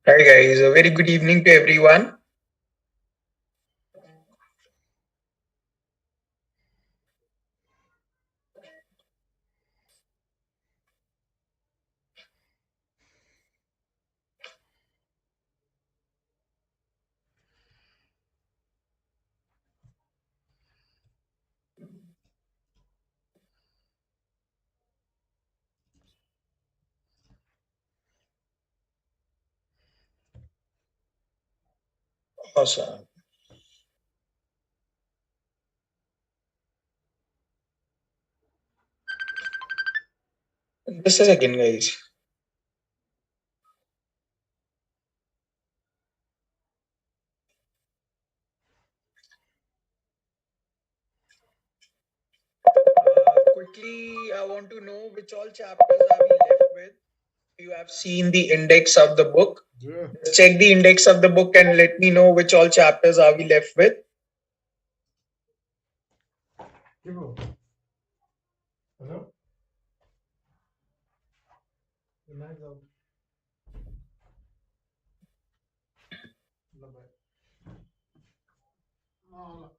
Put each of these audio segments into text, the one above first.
Hi guys, a very good evening to everyone. Awesome. Just a second, guys. Quickly, I want to know which all chapters are we left with. You have seen the index of the book. Yeah. Just check the index of the book and let me know which all chapters are we left with. Hello? The line's out. No.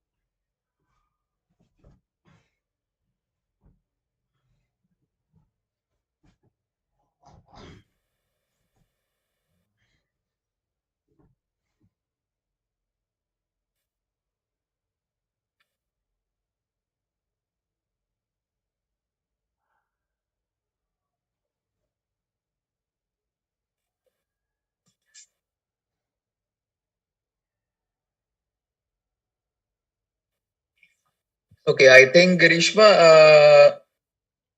Okay, I think Grishma,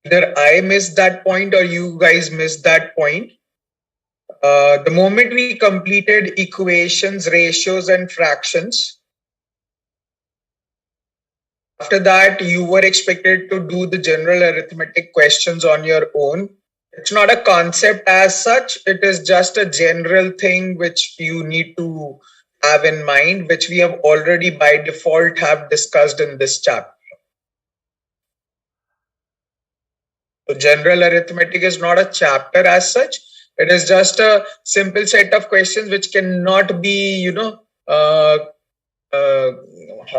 either I missed that point or you guys missed that point. The moment we completed equations, ratios, and fractions, after that, you were expected to do the general arithmetic questions on your own. It's not a concept as such. It is just a general thing which you need to have in mind, which we have already by default have discussed in this chapter. So general arithmetic is not a chapter as such. It is just a simple set of questions which cannot be, how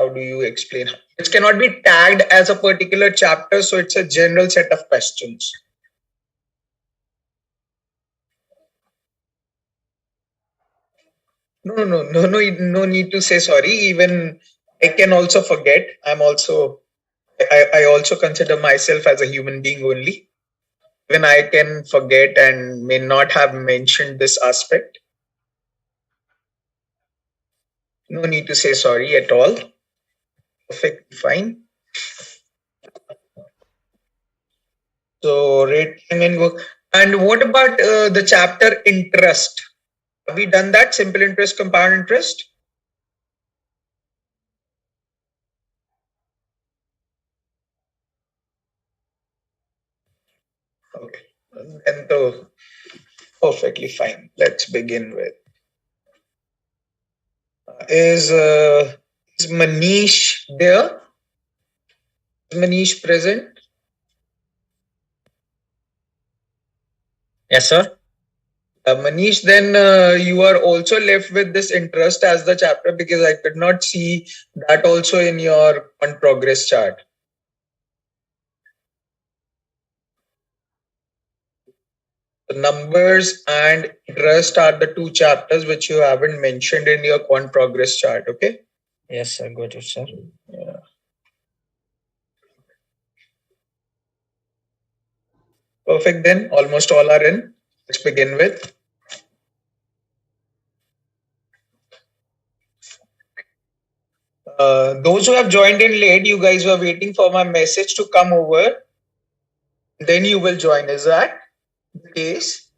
do you explain? It cannot be tagged as a particular chapter. So it's a general set of questions. No need to say sorry. Even I can also forget. I also consider myself as a human being only. Even I can forget and may not have mentioned this aspect. No need to say sorry at all. Perfectly fine. So rate time and work. And what about the chapter interest? Have we done that? Simple interest, compound interest? Okay. And so perfectly fine. Let's begin with. Is Manish there? Is Manish present? Yes, sir. Manish, then you are also left with this interest as the chapter because I could not see that also in your on progress chart. The numbers and interest are the two chapters which you haven't mentioned in your quant progress chart. Okay. Yes, sir. Got it, sir. Yeah. Perfect. Then almost all are in. Let's begin with. Those who have joined in late, you guys were waiting for my message to come over. Then you will join. Is that the case?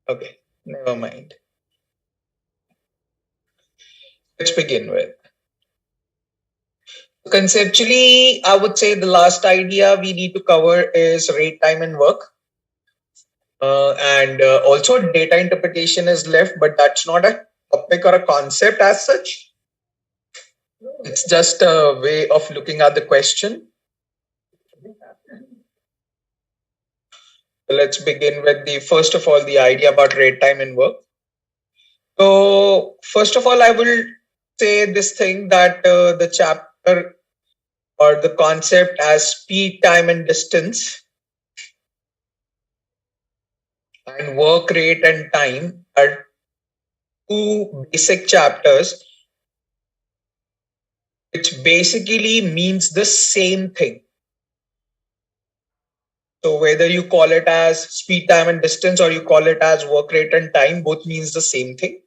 Okay, never mind. Let's begin with. Conceptually, I would say the last idea we need to cover is rate time and work. And also data interpretation is left, but that's not a topic or a concept as such. It's just a way of looking at the question. So let's begin with the first of all, the idea about rate time and work. So first of all, I will say this thing that the chapter or the concept as speed, time, and distance, and work rate and time are two basic chapters which basically means the same thing. So whether you call it as speed, time, and distance, or you call it as work rate and time, both means the same thing.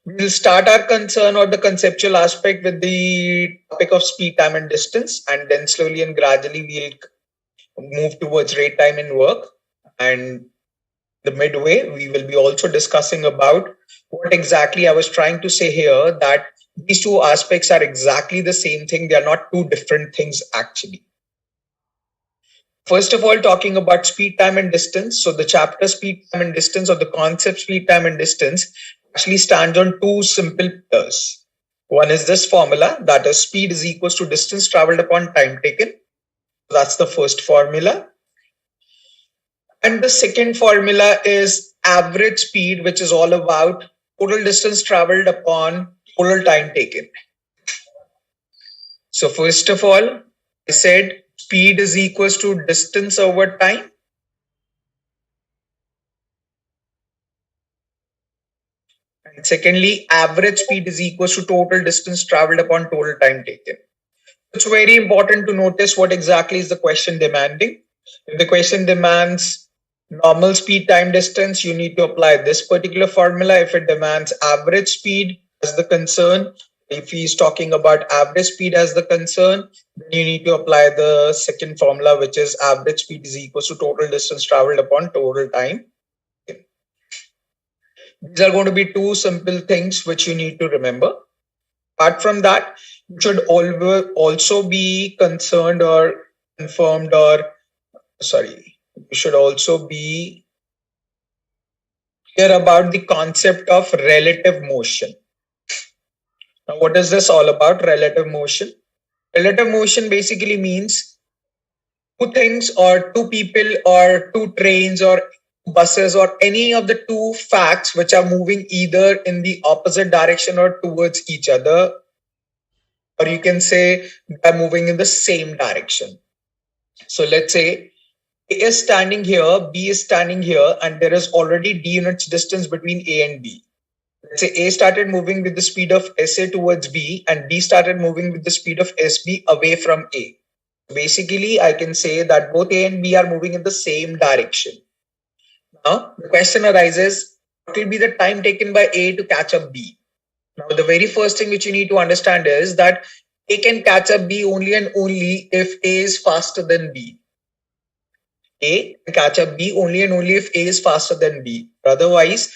We'll start our concern or the conceptual aspect with the topic of speed, time, and distance, and then slowly and gradually we'll move towards rate, time, and work. And the midway, we will be also discussing about what exactly I was trying to say here, that these two aspects are exactly the same thing. They are not two different things actually. First of all, talking about speed, time, and distance. So the chapter speed, time, and distance, or the concept speed, time, and distance actually stands on two simple pillars. One is this formula, that is speed is equals to distance traveled upon time taken. That's the first formula. And the second formula is average speed, which is all about total distance traveled upon total time taken. So first of all, I said speed is equals to distance over time. And secondly, average speed is equals to total distance traveled upon total time taken. It's very important to notice what exactly is the question demanding. If the question demands normal speed, time, distance, you need to apply this particular formula. If it demands average speed as the concern, if he's talking about average speed as the concern, then you need to apply the second formula, which is average speed is equals to total distance traveled upon total time. These are going to be two simple things which you need to remember. Apart from that, you should always also be concerned or informed, or sorry, you should also be clear about the concept of relative motion. Now, what is this all about, relative motion? Relative motion basically means two things or two people or two trains or buses or any of the two facts which are moving either in the opposite direction or towards each other, or you can say they're moving in the same direction. So let's say A is standing here, B is standing here, and there is already d units distance between A and B. Let's say A started moving with the speed of SA towards B, and B started moving with the speed of SB away from A. Basically, I can say that both A and B are moving in the same direction. Now, the question arises, what will be the time taken by A to catch up B? Now, the very first thing which you need to understand is that A can catch up B only and only if A is faster than B. A can catch up B only and only if A is faster than B. Otherwise,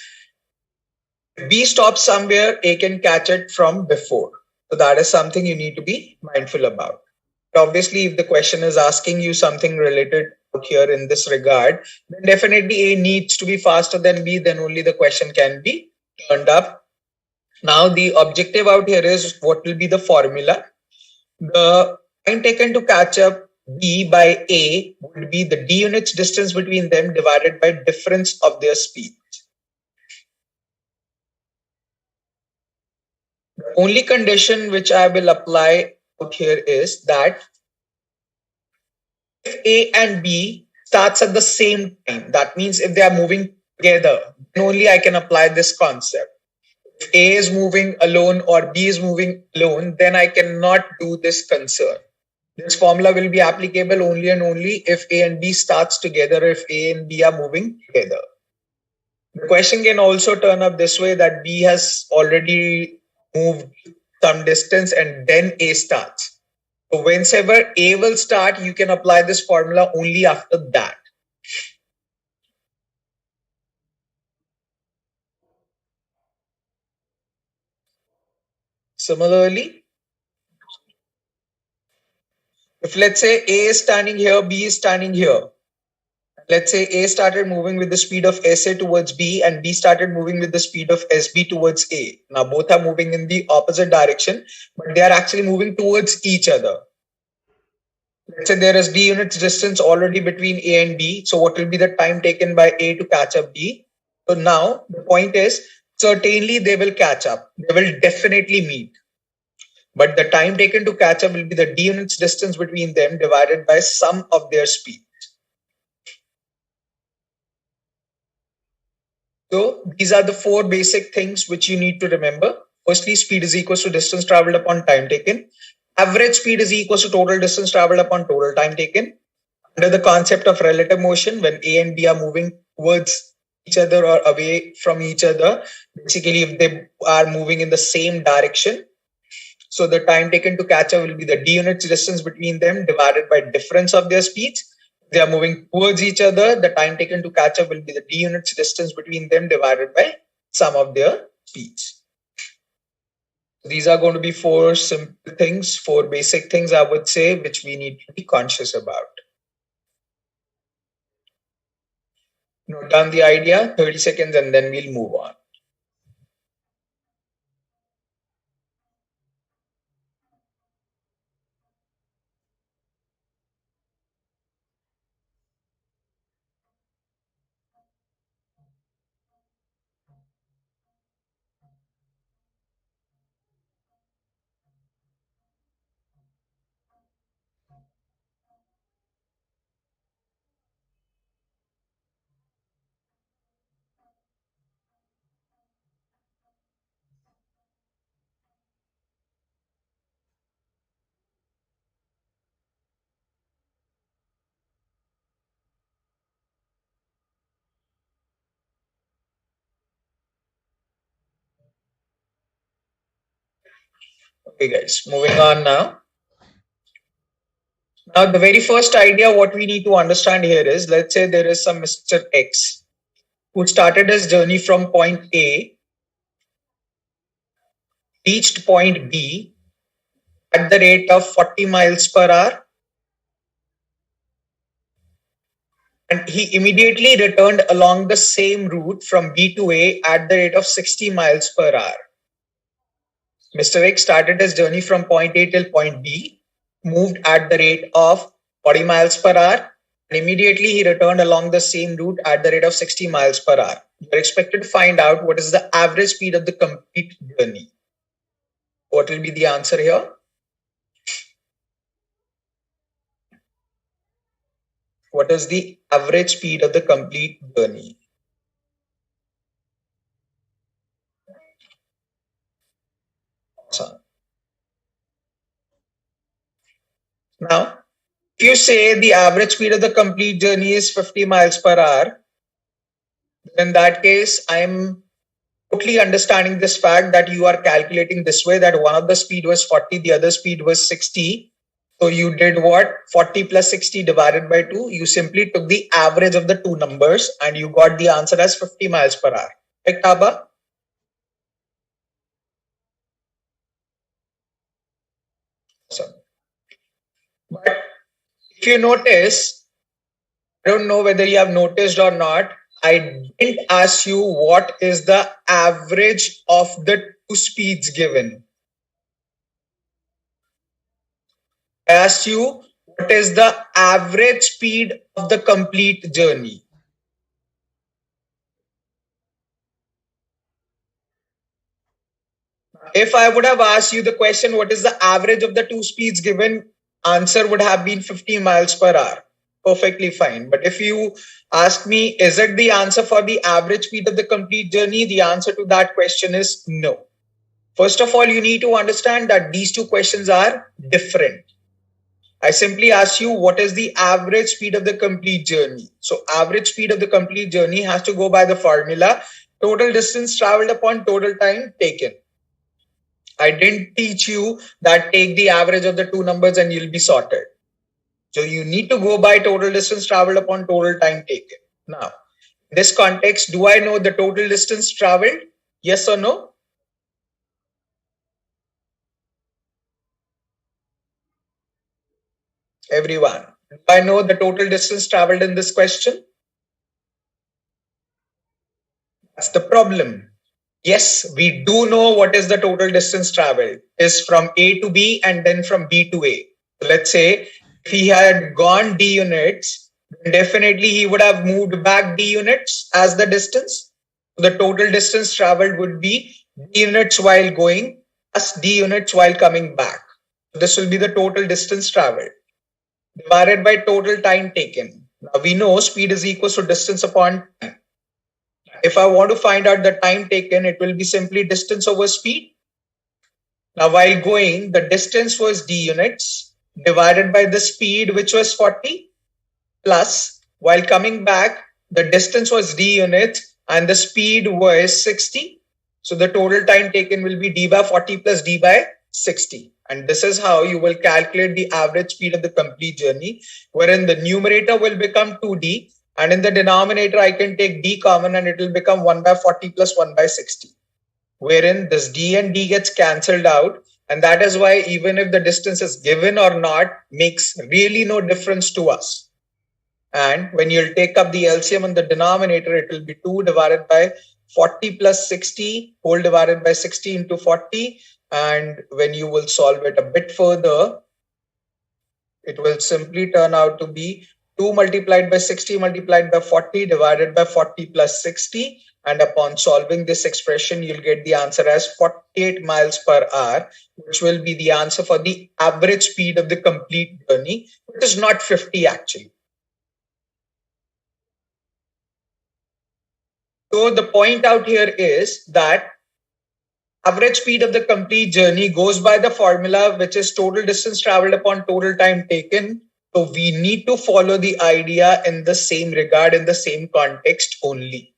if B stops somewhere, A can catch it from before. So that is something you need to be mindful about. Obviously, if the question is asking you something related out here in this regard, then definitely A needs to be faster than B, then only the question can be turned up. Now, the objective out here is what will be the formula. The time taken to catch up B by A would be the d units distance between them divided by difference of their speed. The only condition which I will apply out here is that if A and B starts at the same time, that means if they are moving together, then only I can apply this concept. If A is moving alone or B is moving alone, then I cannot do this concern. This formula will be applicable only and only if A and B starts together, if A and B are moving together. The question can also turn up this way, that B has already moved some distance and then A starts. So whenever A will start, you can apply this formula only after that. Similarly, if let's say A is standing here, B is standing here. Let's say A started moving with the speed of SA towards B and B started moving with the speed of SB towards A. Now both are moving in the opposite direction, but they are actually moving towards each other. Let's say there is D units distance already between A and B. So what will be the time taken by A to catch up B? So now the point is, certainly they will catch up. They will definitely meet. But the time taken to catch up will be the D units distance between them divided by sum of their speed. So these are the four basic things which you need to remember. Firstly, speed is equal to distance traveled upon time taken. Average speed is equal to total distance traveled upon total time taken. Under the concept of relative motion, when A and B are moving towards each other or away from each other, basically if they are moving in the same direction, so the time taken to catch up will be the D units distance between them divided by difference of their speeds. They are moving towards each other. The time taken to catch up will be the D units distance between them divided by sum of their speeds. These are going to be four simple things, four basic things, I would say, which we need to be conscious about. Note down the idea, 30 seconds, and then we'll move on. Okay, guys, moving on now. Now, the very first idea, what we need to understand here is, let's say there is some Mr. X who started his journey from point A, reached point B at the rate of 40 miles per hour, and he immediately returned along the same route from B to A at the rate of 60 miles per hour. Mr. X started his journey from point A till point B, moved at the rate of 40 miles per hour, and immediately he returned along the same route at the rate of 60 miles per hour. You are expected to find out what is the average speed of the complete journey. What will be the answer here? What is the average speed of the complete journey? Awesome. Now, if you say the average speed of the complete journey is 50 miles per hour, then in that case, I'm totally understanding this fact that you are calculating this way, that one of the speed was 40, the other speed was 60. So you did what? 40 plus 60 divided by 2. You simply took the average of the two numbers and you got the answer as 50 miles per hour. Right, Taba? Awesome. But if you notice, I don't know whether you have noticed or not, I didn't ask you what is the average of the two speeds given. I asked you what is the average speed of the complete journey. If I would have asked you the question, what is the average of the two speeds given? Answer would have been 50 miles per hour. Perfectly fine. But if you ask me, is it the answer for the average speed of the complete journey? The answer to that question is no. First of all, you need to understand that these two questions are different. I simply ask you what is the average speed of the complete journey. So average speed of the complete journey has to go by the formula total distance traveled upon total time taken. I didn't teach you that take the average of the two numbers and you'll be sorted. So you need to go by total distance traveled upon total time taken. Now, in this context, do I know the total distance traveled? Yes or no? Everyone. Do I know the total distance traveled in this question? That's the problem. Yes, we do know what is the total distance traveled is from A to B and then from B to A. So let's say if he had gone D units, then definitely he would have moved back D units as the distance. So the total distance traveled would be D units while going plus D units while coming back. So this will be the total distance traveled divided by total time taken. Now we know speed is equal to distance upon time. If I want to find out the time taken, it will be simply distance over speed. Now, while going, the distance was d units divided by the speed, which was 40, plus while coming back, the distance was d units and the speed was 60. So the total time taken will be d by 40 plus d by 60. And this is how you will calculate the average speed of the complete journey, wherein the numerator will become 2d. And in the denominator, I can take d common and it will become 1 by 40 plus 1 by 60, wherein this d and d gets cancelled out. And that is why even if the distance is given or not, makes really no difference to us. And when you'll take up the LCM in the denominator, it will be 2 divided by 40 plus 60 whole divided by 60 into 40. And when you will solve it a bit further, it will simply turn out to be 2 multiplied by 60 multiplied by 40 divided by 40 plus 60. And upon solving this expression, you'll get the answer as 48 miles per hour, which will be the answer for the average speed of the complete journey, which is not 50 actually. So the point out here is that average speed of the complete journey goes by the formula, which is total distance traveled upon total time taken. So we need to follow the idea in the same regard, in the same context only.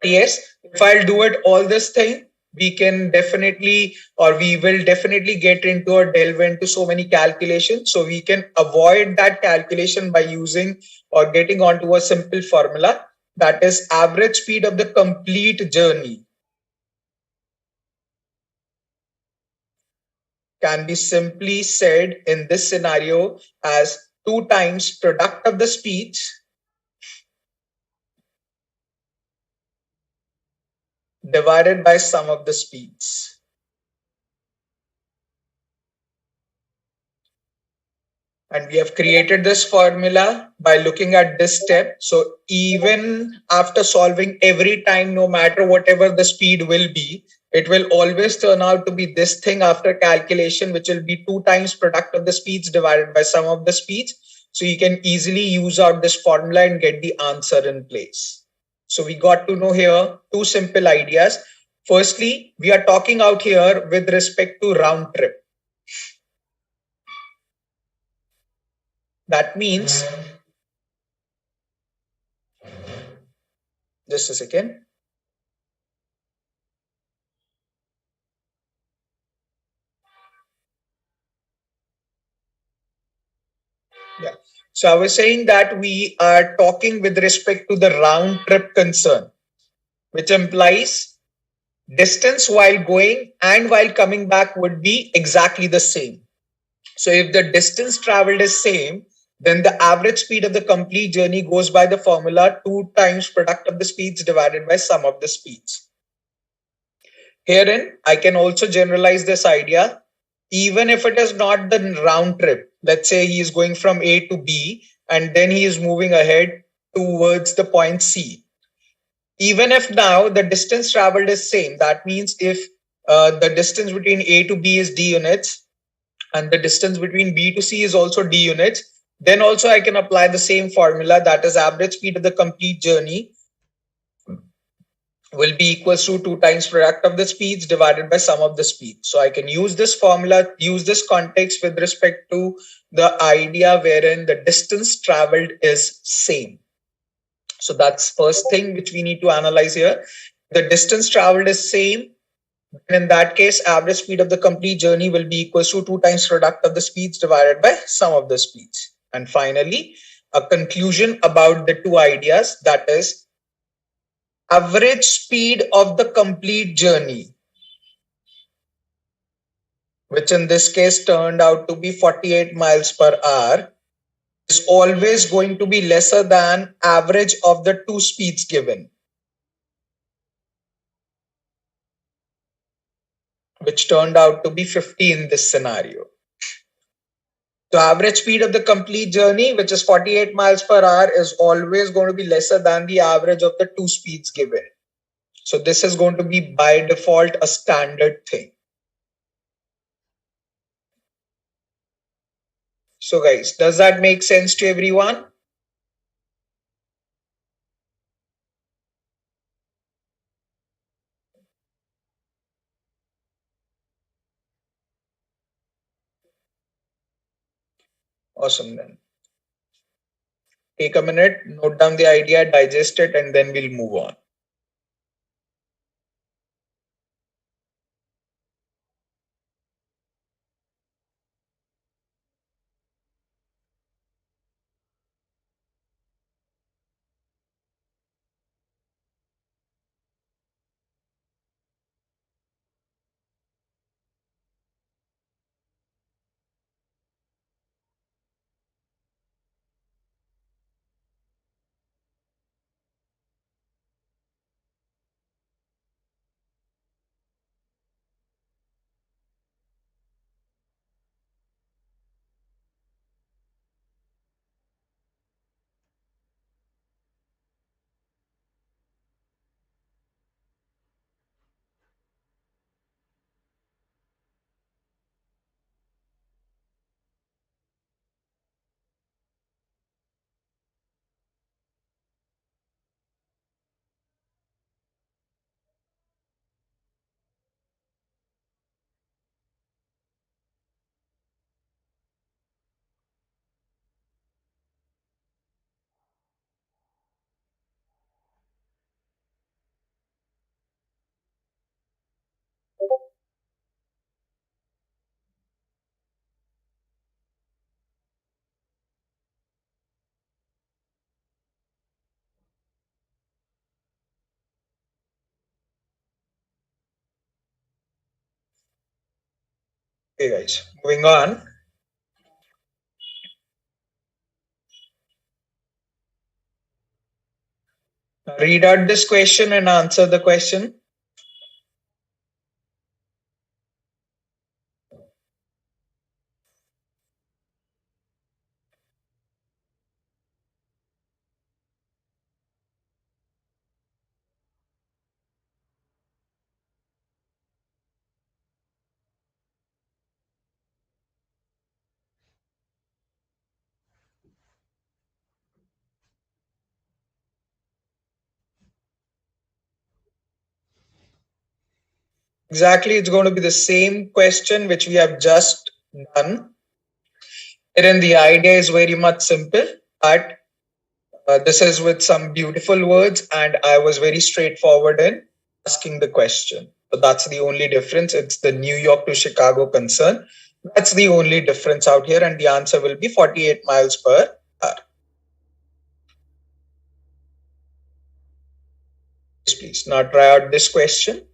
Yes, if I'll do it all this thing, we can definitely, or we will definitely get into or delve into so many calculations. So we can avoid that calculation by using or getting onto a simple formula, that is average speed of the complete journey can be simply said in this scenario as 2 times product of the speeds divided by sum of the speeds. And we have created this formula by looking at this step. So even after solving every time, no matter whatever the speed will be, it will always turn out to be this thing after calculation, which will be 2 times product of the speeds divided by sum of the speeds. So you can easily use out this formula and get the answer in place. So we got to know here 2 simple ideas. Firstly, we are talking out here with respect to round trip. That means, just a second. Yeah. So I was saying that we are talking with respect to the round trip concern, which implies distance while going and while coming back would be exactly the same. So if the distance traveled is same, then the average speed of the complete journey goes by the formula 2 times product of the speeds divided by sum of the speeds. Herein, I can also generalize this idea. Even if it is not the round trip, let's say he is going from A to B and then he is moving ahead towards the point C. Even if now the distance traveled is same, that means if the distance between A to B is D units and the distance between B to C is also D units, then also I can apply the same formula, that is average speed of the complete journey will be equals to 2 times product of the speeds divided by sum of the speeds. So I can use this formula, use this context with respect to the idea wherein the distance traveled is same. So that's first thing which we need to analyze here. The distance traveled is same. And in that case, average speed of the complete journey will be equals to 2 times product of the speeds divided by sum of the speeds. And finally, a conclusion about the two ideas, that is average speed of the complete journey, which in this case turned out to be 48 miles per hour, is always going to be lesser than average of the two speeds given, which turned out to be 50 in this scenario. So average speed of the complete journey, which is 48 miles per hour, is always going to be lesser than the average of the two speeds given. So this is going to be by default a standard thing. So guys, does that make sense to everyone? Awesome then. Take a minute, note down the idea, digest it, and then we'll move on. Okay guys, moving on. Read out this question and answer the question. Exactly, it's going to be the same question which we have just done. And the idea is very much simple, but this is with some beautiful words, and I was very straightforward in asking the question. So that's the only difference. It's the New York to Chicago concern. That's the only difference out here, and the answer will be 48 miles per hour. Please now try out this question.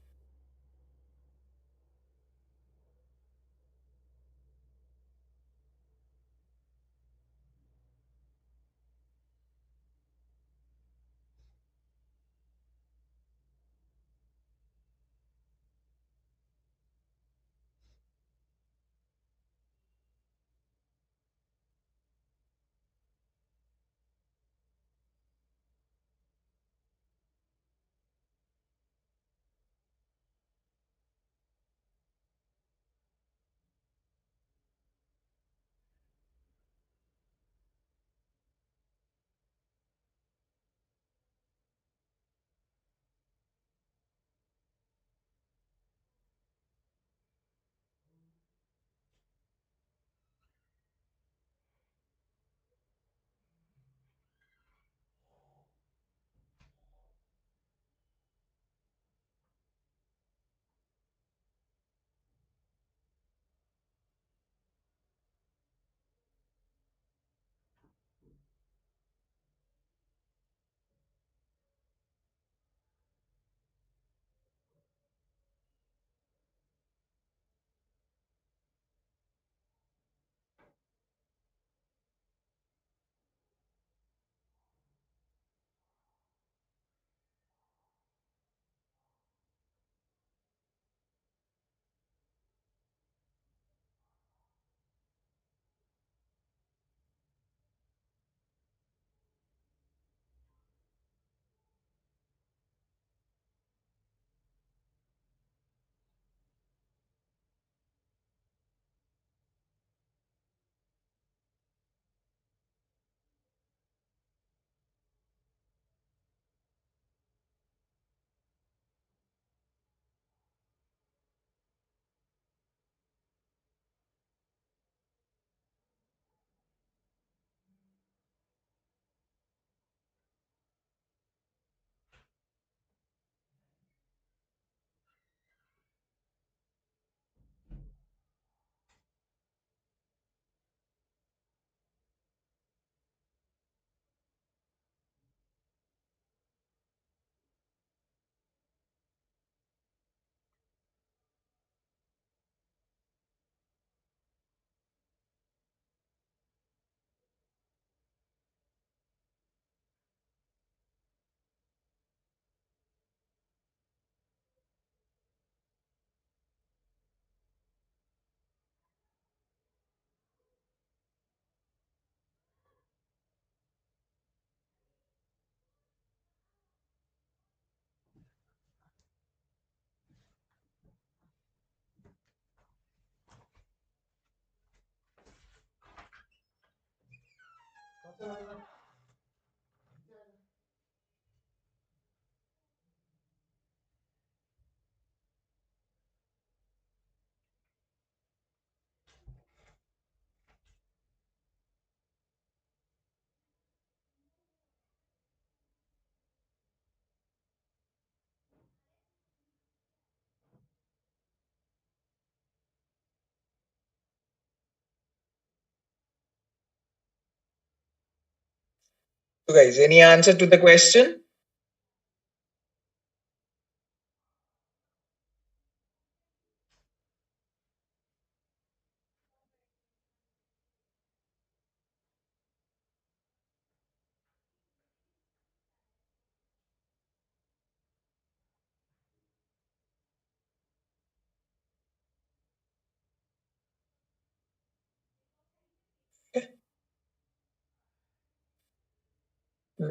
So guys, any answer to the question?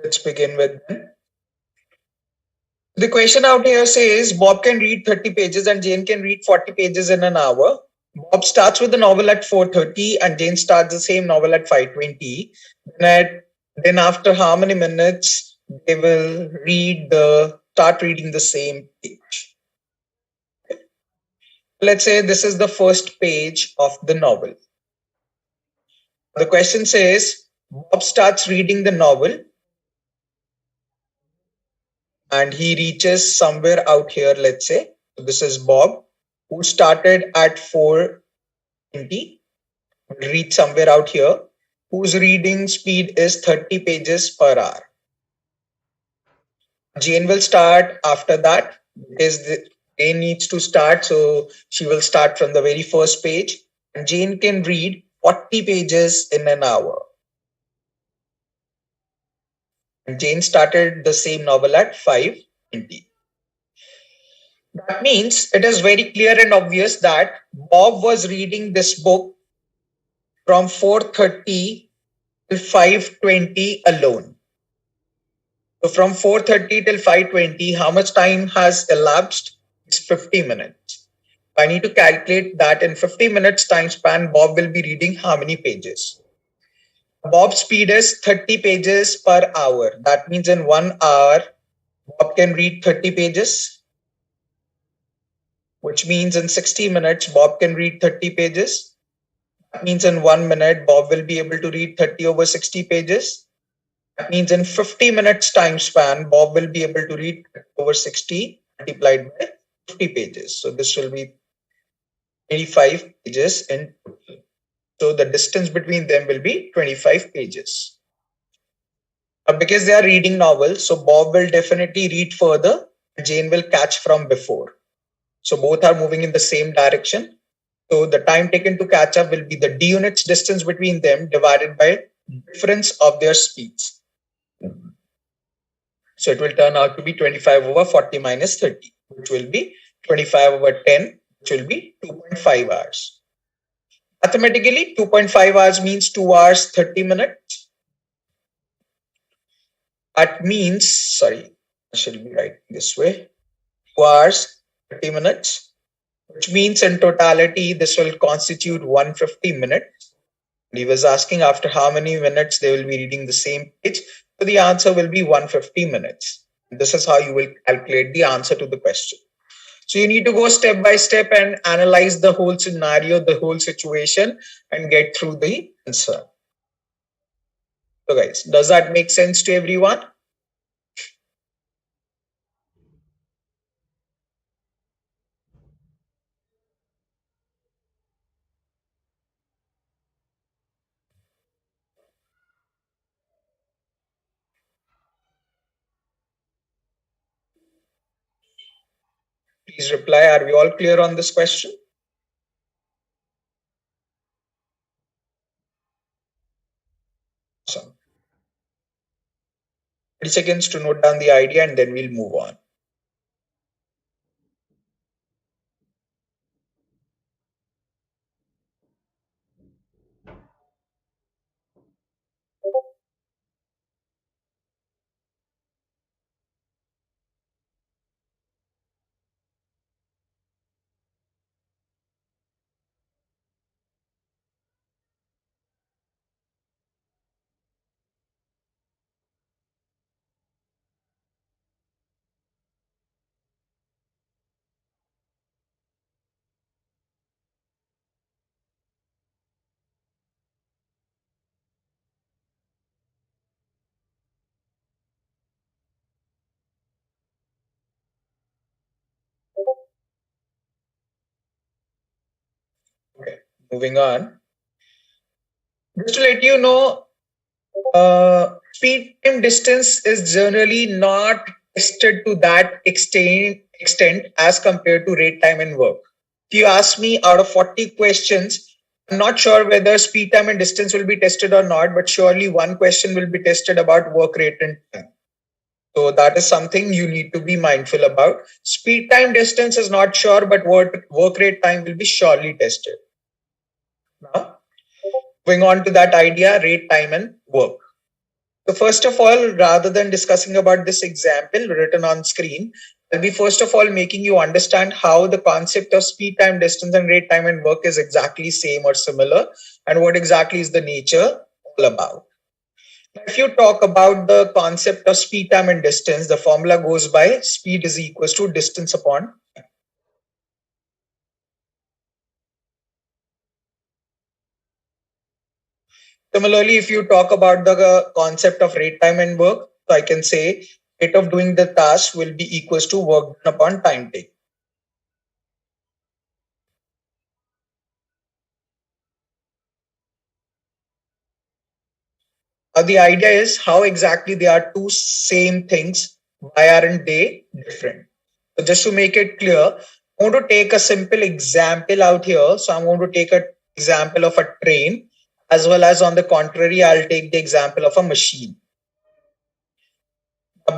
Let's begin with them. The question out here says Bob can read 30 pages and Jane can read 40 pages in an hour. Bob starts with the novel at 4:30 and Jane starts the same novel at 5:20. Then after how many minutes they will start reading the same page. Let's say this is the first page of the novel. The question says Bob starts reading the novel and he reaches somewhere out here, let's say. So this is Bob who started at 4:20, will reach somewhere out here, whose reading speed is 30 pages per hour. Jane will start after that because Jane needs to start, so she will start from the very first page. And Jane can read 40 pages in an hour. And Jane started the same novel at 5:20. That means it is very clear and obvious that Bob was reading this book from 4:30 till 5:20 alone. So from 4:30 till 5:20, how much time has elapsed? It's 50 minutes. I need to calculate that in 50 minutes time span, Bob will be reading how many pages? Bob's speed is 30 pages per hour. That means in 1 hour, Bob can read 30 pages, which means in 60 minutes, Bob can read 30 pages. That means in 1 minute, Bob will be able to read 30 over 60 pages. That means in 50 minutes time span, Bob will be able to read over 60 multiplied by 50 pages. So this will be 85 pages in total. So the distance between them will be 25 pages. Because they are reading novels, so Bob will definitely read further and Jane will catch from before. So both are moving in the same direction. So the time taken to catch up will be the d units distance between them divided by difference of their speeds. So it will turn out to be 25 over 40 minus 30, which will be 25 over 10, which will be 2.5 hours. Mathematically, 2.5 hours means 2 hours 30 minutes. That means, sorry, I should be writing this way, 2 hours 30 minutes, which means in totality, this will constitute 150 minutes. And he was asking after how many minutes they will be reading the same page. So the answer will be 150 minutes. This is how you will calculate the answer to the question. So you need to go step by step and analyze the whole scenario, the whole situation, and get through the answer. So guys, does that make sense to everyone? Please reply. Are we all clear on this question? Awesome. 30 seconds to note down the idea and then we'll move on. Okay, moving on. Just to let you know, Speed time distance is generally not tested to that extent as compared to rate time in work. If you ask me, out of 40 questions, I'm not sure whether speed time and distance will be tested or not, but surely one question will be tested about work rate and time. So that is something you need to be mindful about. Speed time distance is not sure, but work rate time will be surely tested. Now, going on to that idea, rate time and work. So first of all, rather than discussing about this example written on screen, I'll be first of all making you understand how the concept of speed time, distance, and rate time and work is exactly same or similar, and what exactly is the nature all about. If you talk about the concept of speed time and distance, the formula goes by speed is equals to distance upon. Similarly, if you talk about the concept of rate time and work, so I can say rate of doing the task will be equals to work done upon time taken. The idea is how exactly they are two same things. Why aren't they different? So just to make it clear, I want to take a simple example out here. So I'm going to take an example of a train, as well as on the contrary, I'll take the example of a machine.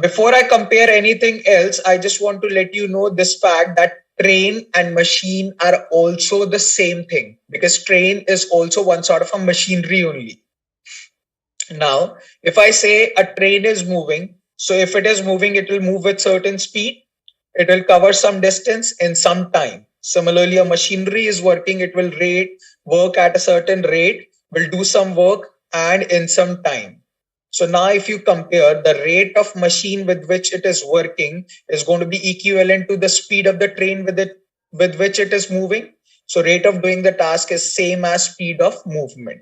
Before I compare anything else, I just want to let you know this fact that train and machine are also the same thing, because train is also one sort of a machinery only. Now, if I say a train is moving, so if it is moving, it will move with certain speed. It will cover some distance in some time. Similarly, a machinery is working, it will work at a certain rate, will do some work and in some time. So now if you compare the rate of machine with which it is working is going to be equivalent to the speed of the train with which it is moving. So rate of doing the task is same as speed of movement.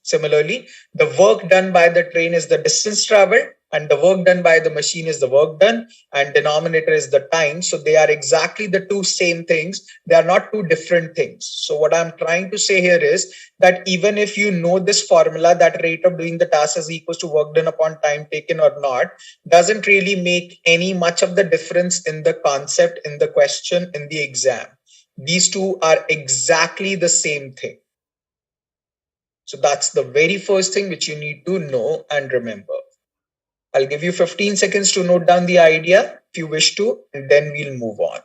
Similarly, the work done by the train is the distance traveled, and the work done by the machine is the work done, and denominator is the time. So they are exactly the two same things. They are not two different things. So what I'm trying to say here is that even if you know this formula, that rate of doing the task is equals to work done upon time taken or not, doesn't really make any much of the difference in the concept, in the question, in the exam. These two are exactly the same thing. So that's the very first thing which you need to know and remember. I'll give you 15 seconds to note down the idea if you wish to, and then we'll move on.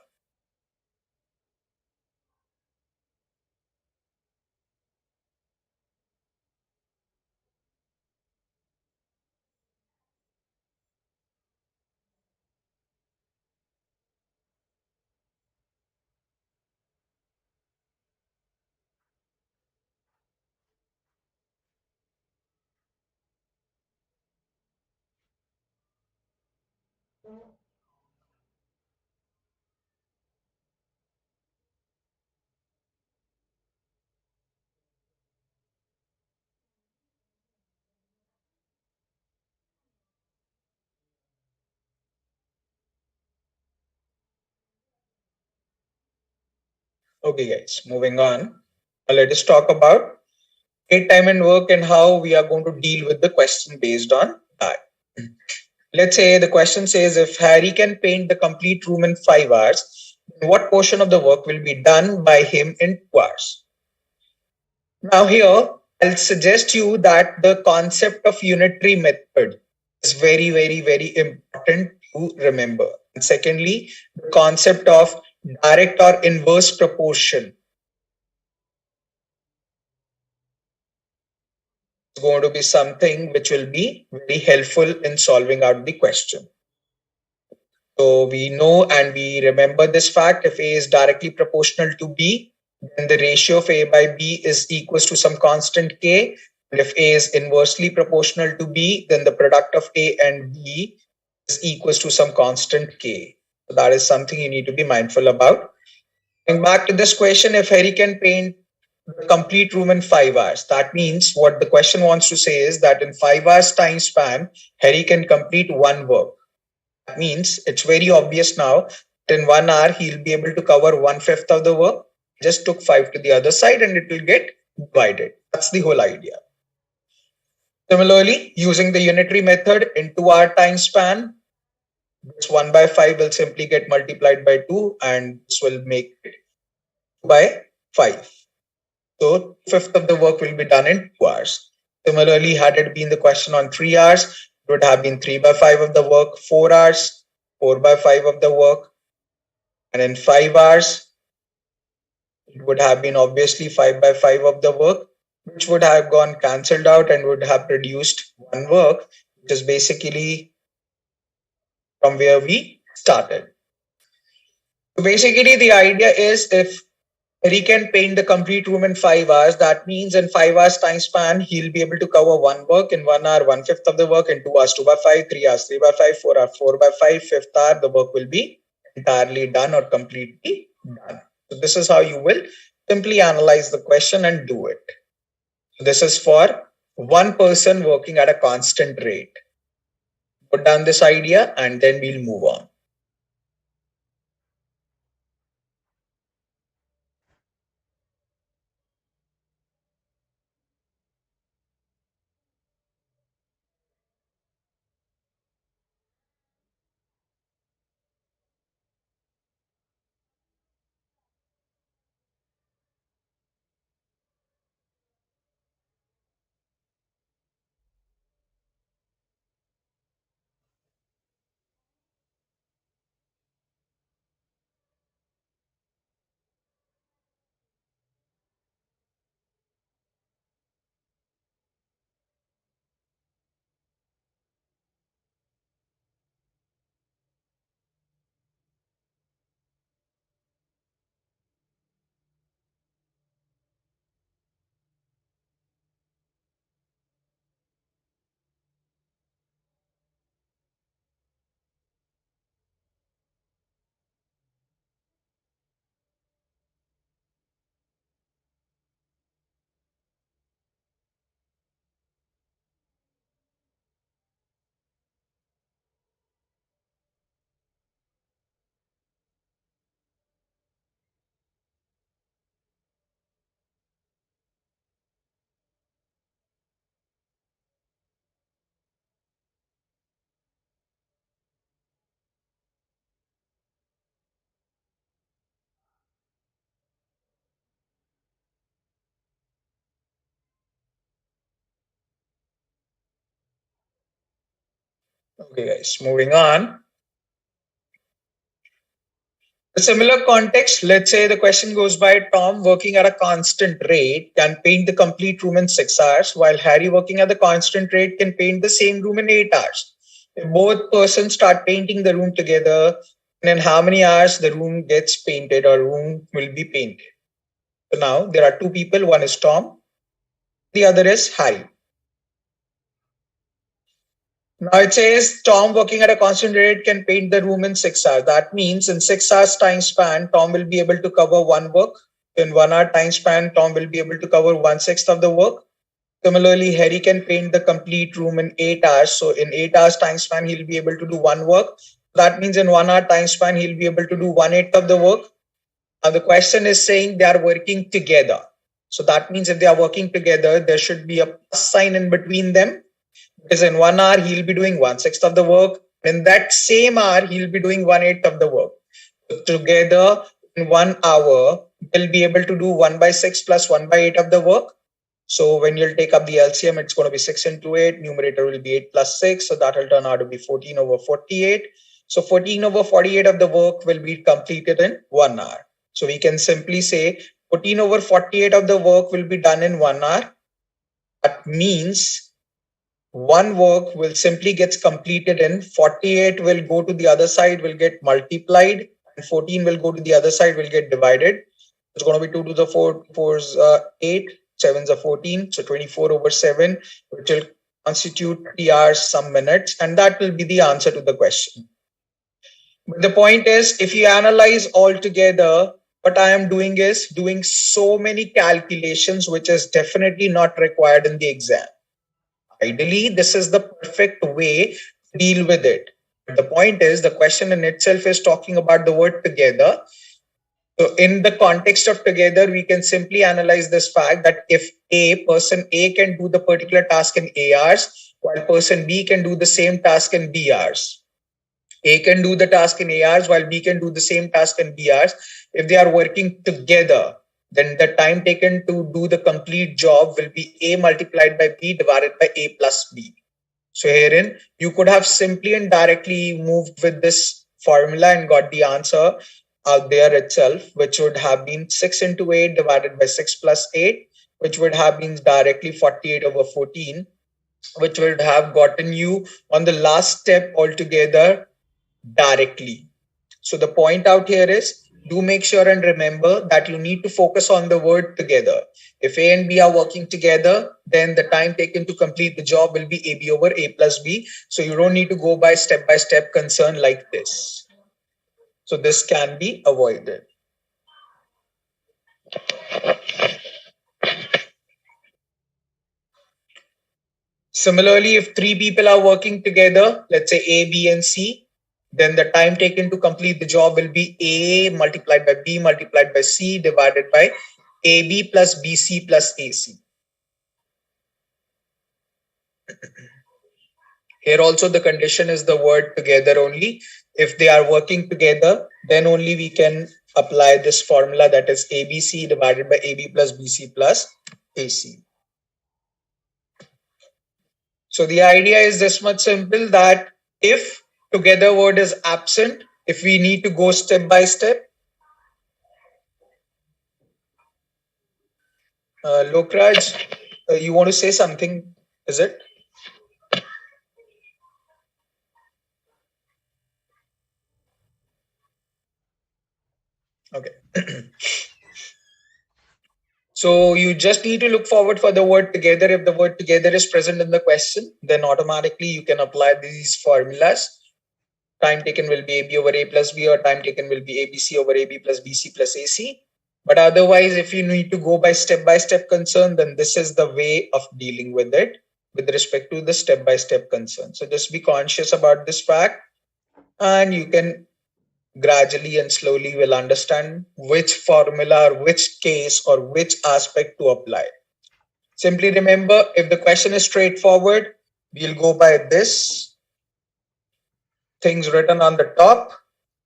Okay, guys, moving on. Let us talk about paid time and work and how we are going to deal with the question based on that. Let's say the question says if Harry can paint the complete room in 5 hours, then what portion of the work will be done by him in 2 hours? Now here, I'll suggest you that the concept of unitary method is very, very, very important to remember. And secondly, the concept of direct or inverse proportion is going to be something which will be very helpful in solving out the question. So we know and we remember this fact: if A is directly proportional to B, then the ratio of A by B is equals to some constant K. And if A is inversely proportional to B, then the product of A and B is equals to some constant K. So that is something you need to be mindful about. Going back to this question, if Harry can paint the complete room in 5 hours, that means what the question wants to say is that in 5 hours time span, Harry can complete one work. That means it's very obvious now that in 1 hour he'll be able to cover 1/5 of the work. Just took 5 to the other side and it will get divided. That's the whole idea. Similarly, using the unitary method in 2 hour time span, this 1 by 5 will simply get multiplied by 2 and this will make it 2 by 5. So fifth of the work will be done in 2 hours. Similarly, had it been the question on 3 hours, it would have been 3 by 5 of the work, 4 hours, 4 by 5 of the work, and in 5 hours, it would have been obviously 5 by 5 of the work, which would have gone cancelled out and would have produced one work, which is basically from where we started. So basically, the idea is if he can paint the complete room in 5 hours, that means in 5 hours time span, he'll be able to cover one work in 1 hour, 1/5 of the work in 2 hours, 2 by 5, 3 hours, 3 by 5, 4 hours, 4 by 5, fifth hour, the work will be entirely done or completely done. So this is how you will simply analyze the question and do it. So this is for one person working at a constant rate. Put down this idea and then we'll move on. Okay, guys, moving on. A similar context, let's say the question goes by Tom working at a constant rate can paint the complete room in 6 hours, while Harry working at the constant rate can paint the same room in 8 hours. If both persons start painting the room together, and in how many hours the room gets painted or room will be painted. So now there are two people, one is Tom, the other is Harry. Now it says Tom working at a constant rate can paint the room in 6 hours. That means in 6 hours time span, Tom will be able to cover one work. In 1 hour time span, Tom will be able to cover 1/6 of the work. Similarly, Harry can paint the complete room in 8 hours. So in 8 hours time span, he'll be able to do one work. That means in 1 hour time span, he'll be able to do 1/8 of the work. Now the question is saying they are working together. So that means if they are working together, there should be a plus sign in between them, because in 1 hour he'll be doing 1/6 of the work. In that same hour, he'll be doing 1/8 of the work. So together in 1 hour, they'll be able to do 1/6 plus 1/8 of the work. So when you'll take up the LCM, it's going to be 6 into 8. Numerator will be 8 plus 6. So that will turn out to be 14 over 48. So 14 over 48 of the work will be completed in 1 hour. So we can simply say 14 over 48 of the work will be done in 1 hour. That means one work will simply gets completed in 48 will go to the other side, will get multiplied, and 14 will go to the other side, will get divided. It's going to be 2 to the 4, 4's 8, 7's 14, so 24 over 7, which will constitute 3 hours some minutes, and that will be the answer to the question. But the point is, if you analyze all together, what I am doing is doing so many calculations, which is definitely not required in the exam. Ideally, this is the perfect way to deal with it. But the point is, the question in itself is talking about the word together. So in the context of together, we can simply analyze this fact that if person A can do the particular task in A hours, while person B can do the same task in B hours. A can do the task in A hours while B can do the same task in B hours. If they are working together, then the time taken to do the complete job will be A multiplied by B divided by A plus B. So herein, you could have simply and directly moved with this formula and got the answer out there itself, which would have been 6 into 8 divided by 6 plus 8, which would have been directly 48 over 14, which would have gotten you on the last step altogether directly. So the point out here is, do make sure and remember that you need to focus on the word together. If A and B are working together, then the time taken to complete the job will be AB over A plus B. So you don't need to go by step concern like this. So this can be avoided. Similarly, if three people are working together, let's say A, B, and C, then the time taken to complete the job will be A multiplied by B multiplied by C divided by AB plus BC plus AC. Here also the condition is the word together only. If they are working together, then only we can apply this formula, that is ABC divided by AB plus BC plus AC. So the idea is this much simple, that if together word is absent, if we need to go step by step, Lokraj, you want to say something, is it? Okay. So you just need to look forward for the word together. If the word together is present in the question, then automatically you can apply these formulas. Time taken will be AB over A plus B, or time taken will be ABC over AB plus BC plus AC. But otherwise, if you need to go by step concern, then this is the way of dealing with it with respect to the step-by-step concern. So just be conscious about this fact, and you can gradually and slowly will understand which formula or which case or which aspect to apply. Simply remember, if the question is straightforward, we'll go by this things written on the top.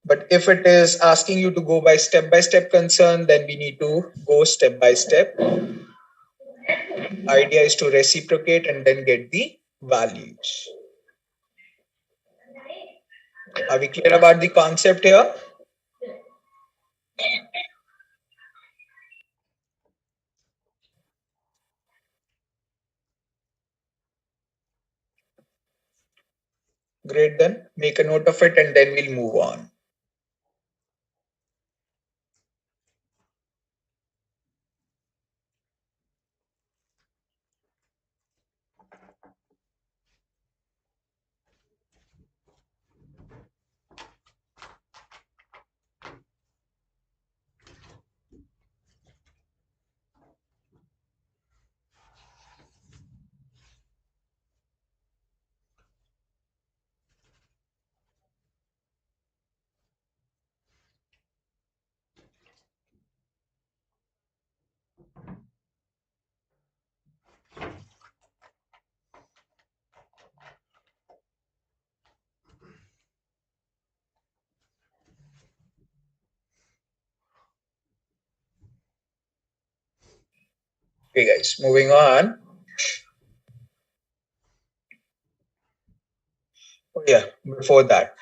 But if it is asking you to go by step concern, then we need to go step by step. Idea is to reciprocate and then get the values. Are we clear about the concept here? Great, then make a note of it and then we'll move on. Okay, guys, moving on. Oh, yeah, before that.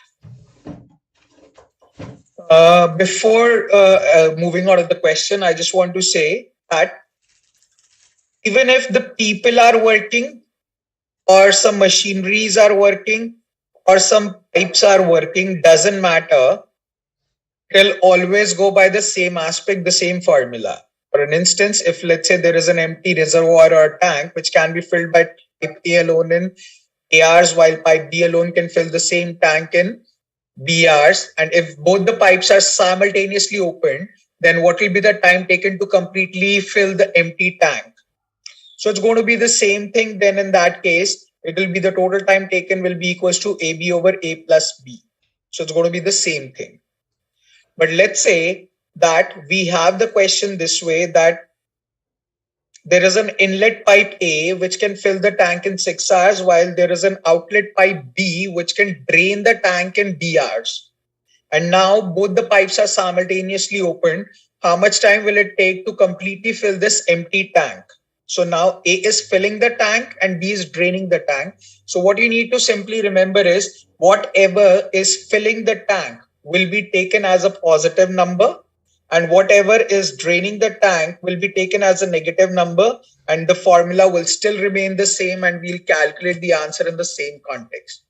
Before moving on to the question, I just want to say that even if the people are working, or some machineries are working, or some pipes are working, doesn't matter. It'll always go by the same aspect, the same formula. For an instance, if let's say there is an empty reservoir or tank which can be filled by pipe A alone in A hours, while pipe B alone can fill the same tank in B hours, and if both the pipes are simultaneously opened, then what will be the time taken to completely fill the empty tank? So it's going to be the same thing. Then in that case, it will be the total time taken will be equals to AB over A plus B. So it's going to be the same thing. But let's say that we have the question this way, that there is an inlet pipe A which can fill the tank in 6 hours, while there is an outlet pipe B which can drain the tank in D hours. And now both the pipes are simultaneously opened. How much time will it take to completely fill this empty tank? So now A is filling the tank and B is draining the tank. So what you need to simply remember is whatever is filling the tank will be taken as a positive number, and whatever is draining the tank will be taken as a negative number, and the formula will still remain the same, and we'll calculate the answer in the same context.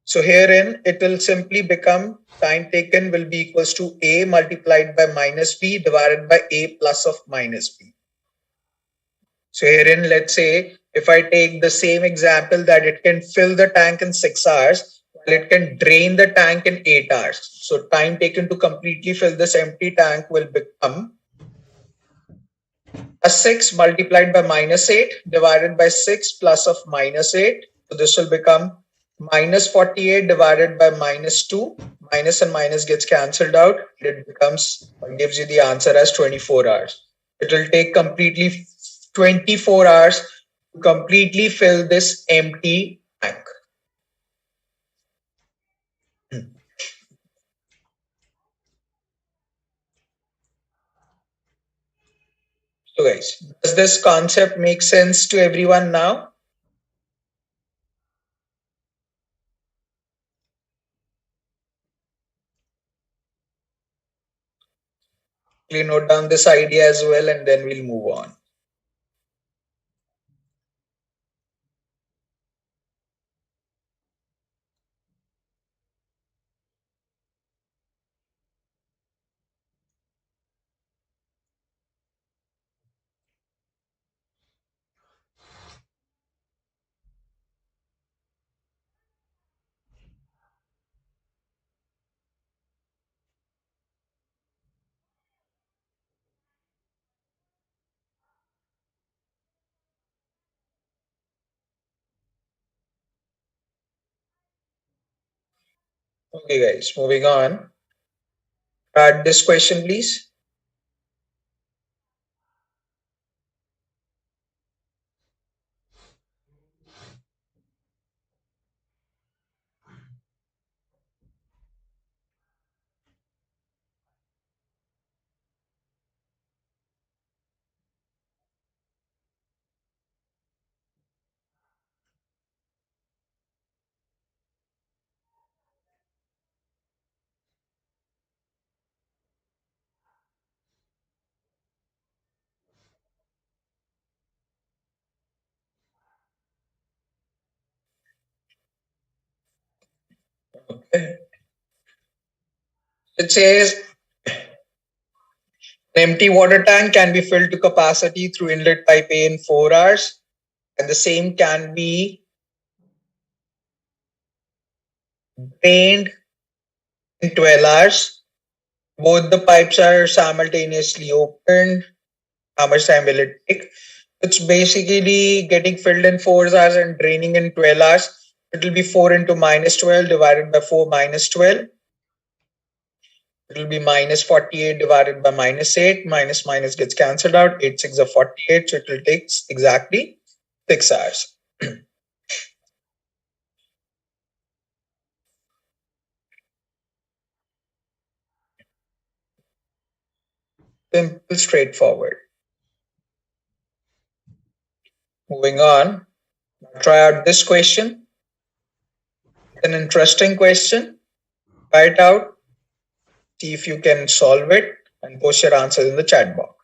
So herein, it will simply become time taken will be equals to A multiplied by minus B divided by A plus of minus B. So herein, let's say if I take the same example that it can fill the tank in 6 hours, while it can drain the tank in 8 hours. So time taken to completely fill this empty tank will become a 6 multiplied by minus 8 divided by 6 plus of minus 8. So this will become minus 48 divided by minus 2. Minus and minus gets cancelled out. It becomes, gives you the answer as 24 hours. It will take completely 24 hours to completely fill this empty tank. So guys, does this concept make sense to everyone now? Please note down this idea as well, and then we'll move on. Okay guys, moving on. Add this question, please. Okay. It says an empty water tank can be filled to capacity through inlet pipe A in 4 hours, and the same can be drained in 12 hours. Both the pipes are simultaneously opened. How much time will it take? It's basically getting filled in 4 hours and draining in 12 hours. It will be 4 into minus 12 divided by 4 minus 12. It will be minus 48 divided by minus 8. Minus minus gets cancelled out. 8 6 are 48. So it will take exactly 6 hours. Simple, straightforward. Moving on. Try out this question. It's an interesting question. Try it out. See if you can solve it and post your answers in the chat box.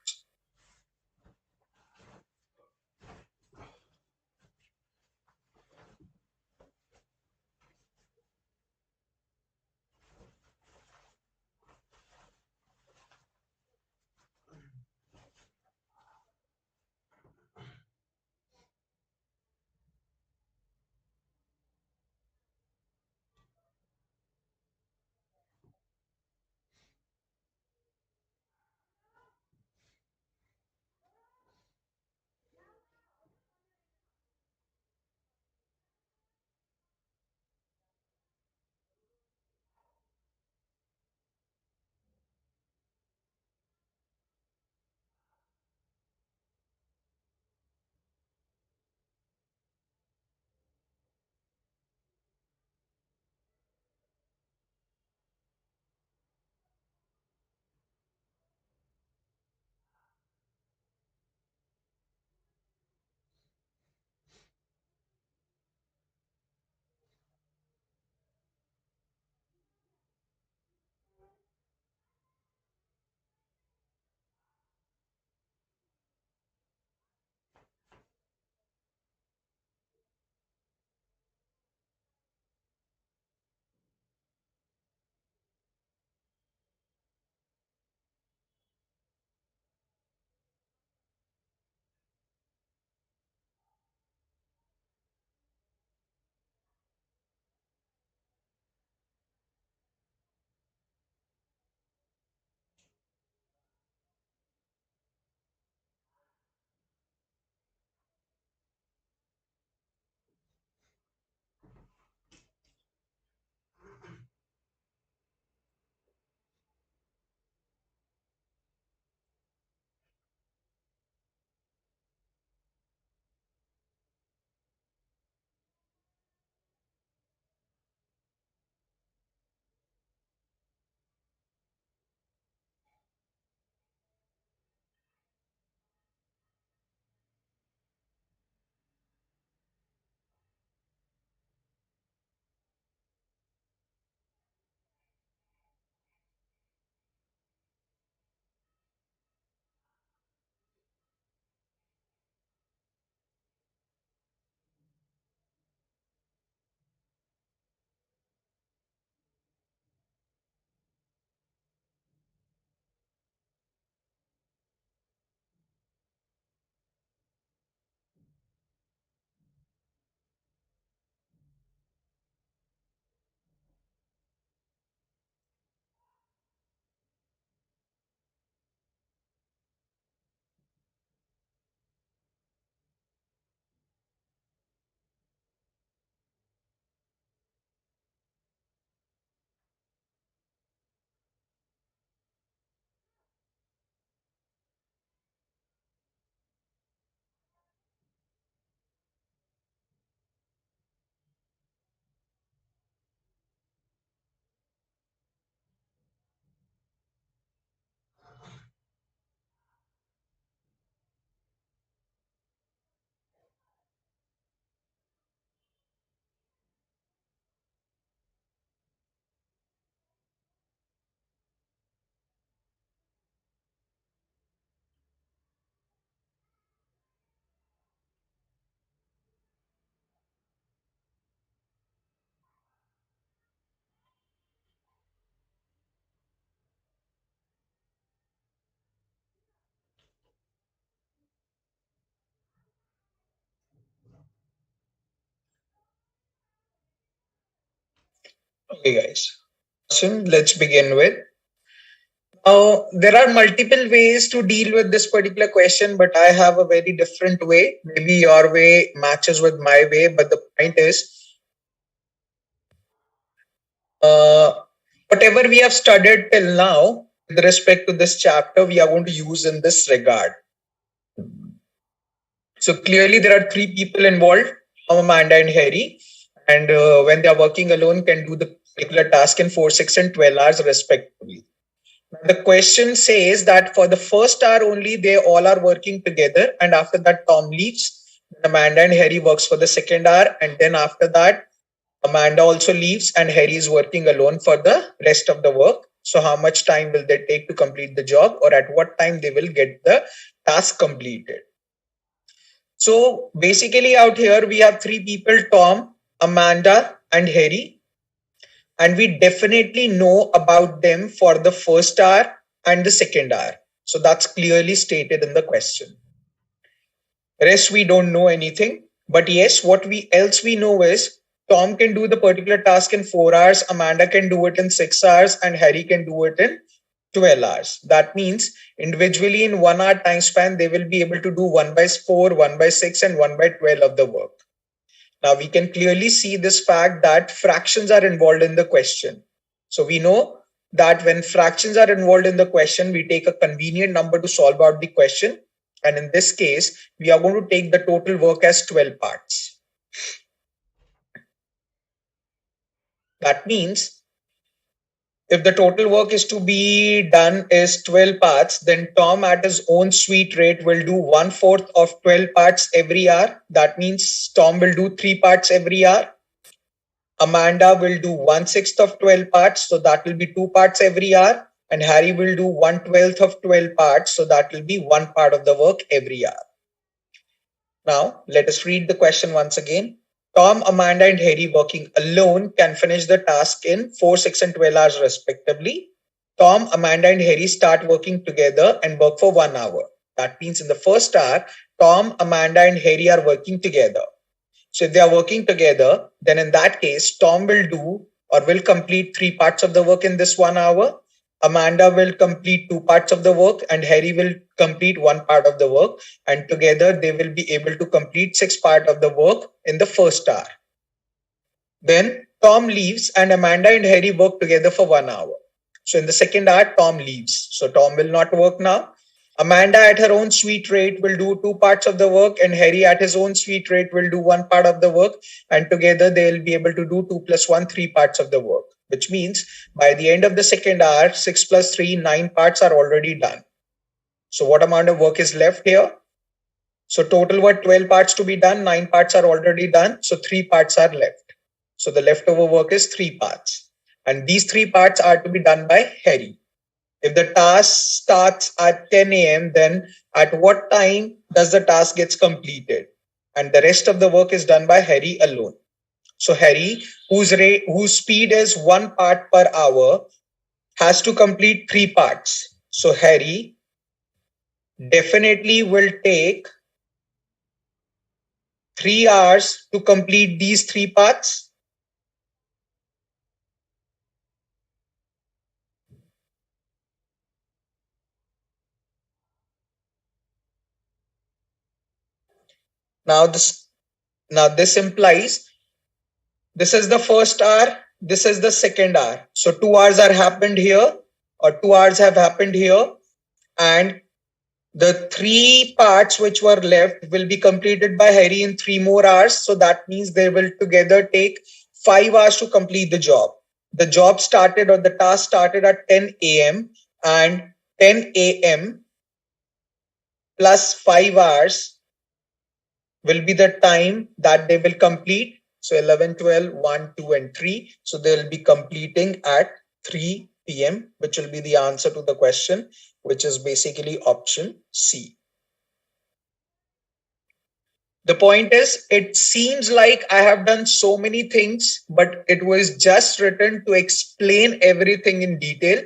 Okay, guys. So let's begin with. Now, there are multiple ways to deal with this particular question, but I have a very different way. Maybe your way matches with my way, but the point is, uh, whatever we have studied till now with respect to this chapter, we are going to use in this regard. So clearly, there are three people involved: Tom, Amanda, and Harry. And when they are working alone, can do the particular task in 4, 6, and 12 hours respectively. The question says that for the first hour only, they all are working together, and after that, Tom leaves. Amanda and Harry works for the second hour, and then after that, Amanda also leaves, and Harry is working alone for the rest of the work. So, how much time will they take to complete the job, or at what time they will get the task completed? So, basically, out here we have three people: Tom, Amanda, and Harry. And we definitely know about them for the first hour and the second hour. So that's clearly stated in the question. Rest we don't know anything, but yes, what we else we know is Tom can do the particular task in 4 hours, Amanda can do it in 6 hours, and Harry can do it in 12 hours. That means individually in 1 hour time span, they will be able to do 1 by 4, 1 by 6, and 1 by 12 of the work. Now we can clearly see this fact that fractions are involved in the question. So we know that when fractions are involved in the question, we take a convenient number to solve out the question. And in this case, we are going to take the total work as 12 parts. That means if the total work is to be done is 12 parts, then Tom at his own sweet rate will do 1/4 of 12 parts every hour. That means Tom will do 3 parts every hour. Amanda will do 1/6 of 12 parts, so that will be 2 parts every hour. And Harry will do 1/12 of 12 parts, so that will be 1 part of the work every hour. Now, let us read the question once again. Tom, Amanda, and Harry working alone can finish the task in 4, 6, and 12 hours respectively. Tom, Amanda, and Harry start working together and work for 1 hour. That means in the first hour, Tom, Amanda, and Harry are working together. So if they are working together, then in that case, Tom will do or will complete 3 parts of the work in this 1 hour. Amanda will complete 2 parts of the work, and Harry will complete 1 part of the work. And together they will be able to complete 6 parts of the work in the first hour. Then Tom leaves and Amanda and Harry work together for 1 hour. So in the second hour, Tom leaves. So Tom will not work now. Amanda at her own sweet rate will do 2 parts of the work, and Harry at his own sweet rate will do 1 part of the work. And together they will be able to do 2 plus 1, 3 parts of the work, which means by the end of the second hour, 6 plus 3, 9 parts are already done. So what amount of work is left here? So total were 12 parts to be done, 9 parts are already done. So 3 parts are left. So the leftover work is 3 parts. And these 3 parts are to be done by Harry. If the task starts at 10 a.m., then at what time does the task gets completed? And the rest of the work is done by Harry alone. So Harry, whose speed is 1 part per hour, has to complete 3 parts. So Harry definitely will take 3 hours to complete these 3 parts. Now this implies this is the first hour, this is the second hour. So 2 hours are happened here, or 2 hours have happened here, and the 3 parts which were left will be completed by Harry in 3 more hours. So that means they will together take 5 hours to complete the job. The job started, or the task started at 10 a.m. and 10 a.m. plus 5 hours will be the time that they will complete. So 11, 12, 1, 2, and 3. So they'll be completing at 3 p.m., which will be the answer to the question, which is basically option C. The point is, it seems like I have done so many things, but it was just written to explain everything in detail.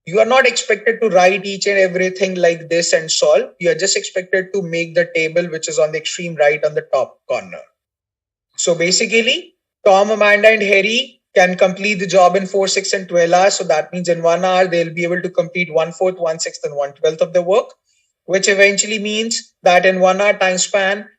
You are not expected to write each and everything like this and solve. You are just expected to make the table, which is on the extreme right on the top corner. So basically, Tom, Amanda, and Harry can complete the job in 4, 6, and 12 hours. So that means in 1 hour, they'll be able to complete 1/4, 1/6, and 1/12 of the work, which eventually means that in 1 hour time span,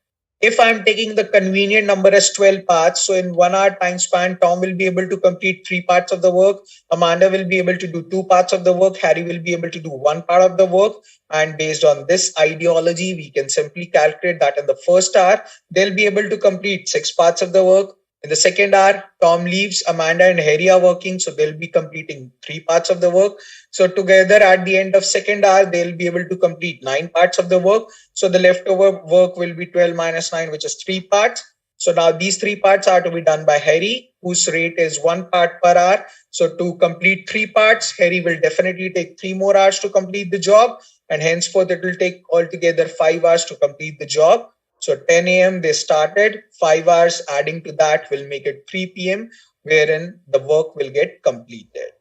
if I'm taking the convenient number as 12 parts, so in 1 hour time span, Tom will be able to complete 3 parts of the work, Amanda will be able to do 2 parts of the work, Harry will be able to do 1 part of the work. And based on this ideology, we can simply calculate that in the first hour, they'll be able to complete 6 parts of the work. In the second hour, Tom leaves, Amanda and Harry are working, so they'll be completing 3 parts of the work. So together at the end of second hour, they'll be able to complete 9 parts of the work. So the leftover work will be 12 minus 9, which is 3 parts. So now these 3 parts are to be done by Harry, whose rate is 1 part per hour. So to complete 3 parts, Harry will definitely take 3 more hours to complete the job. And henceforth, it will take altogether 5 hours to complete the job. So 10 a.m. they started, 5 hours adding to that will make it 3 p.m., wherein the work will get completed.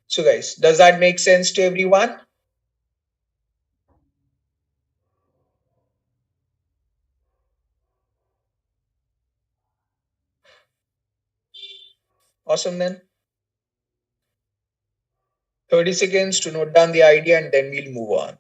So guys, does that make sense to everyone? Awesome then. 30 seconds to note down the idea and then we'll move on.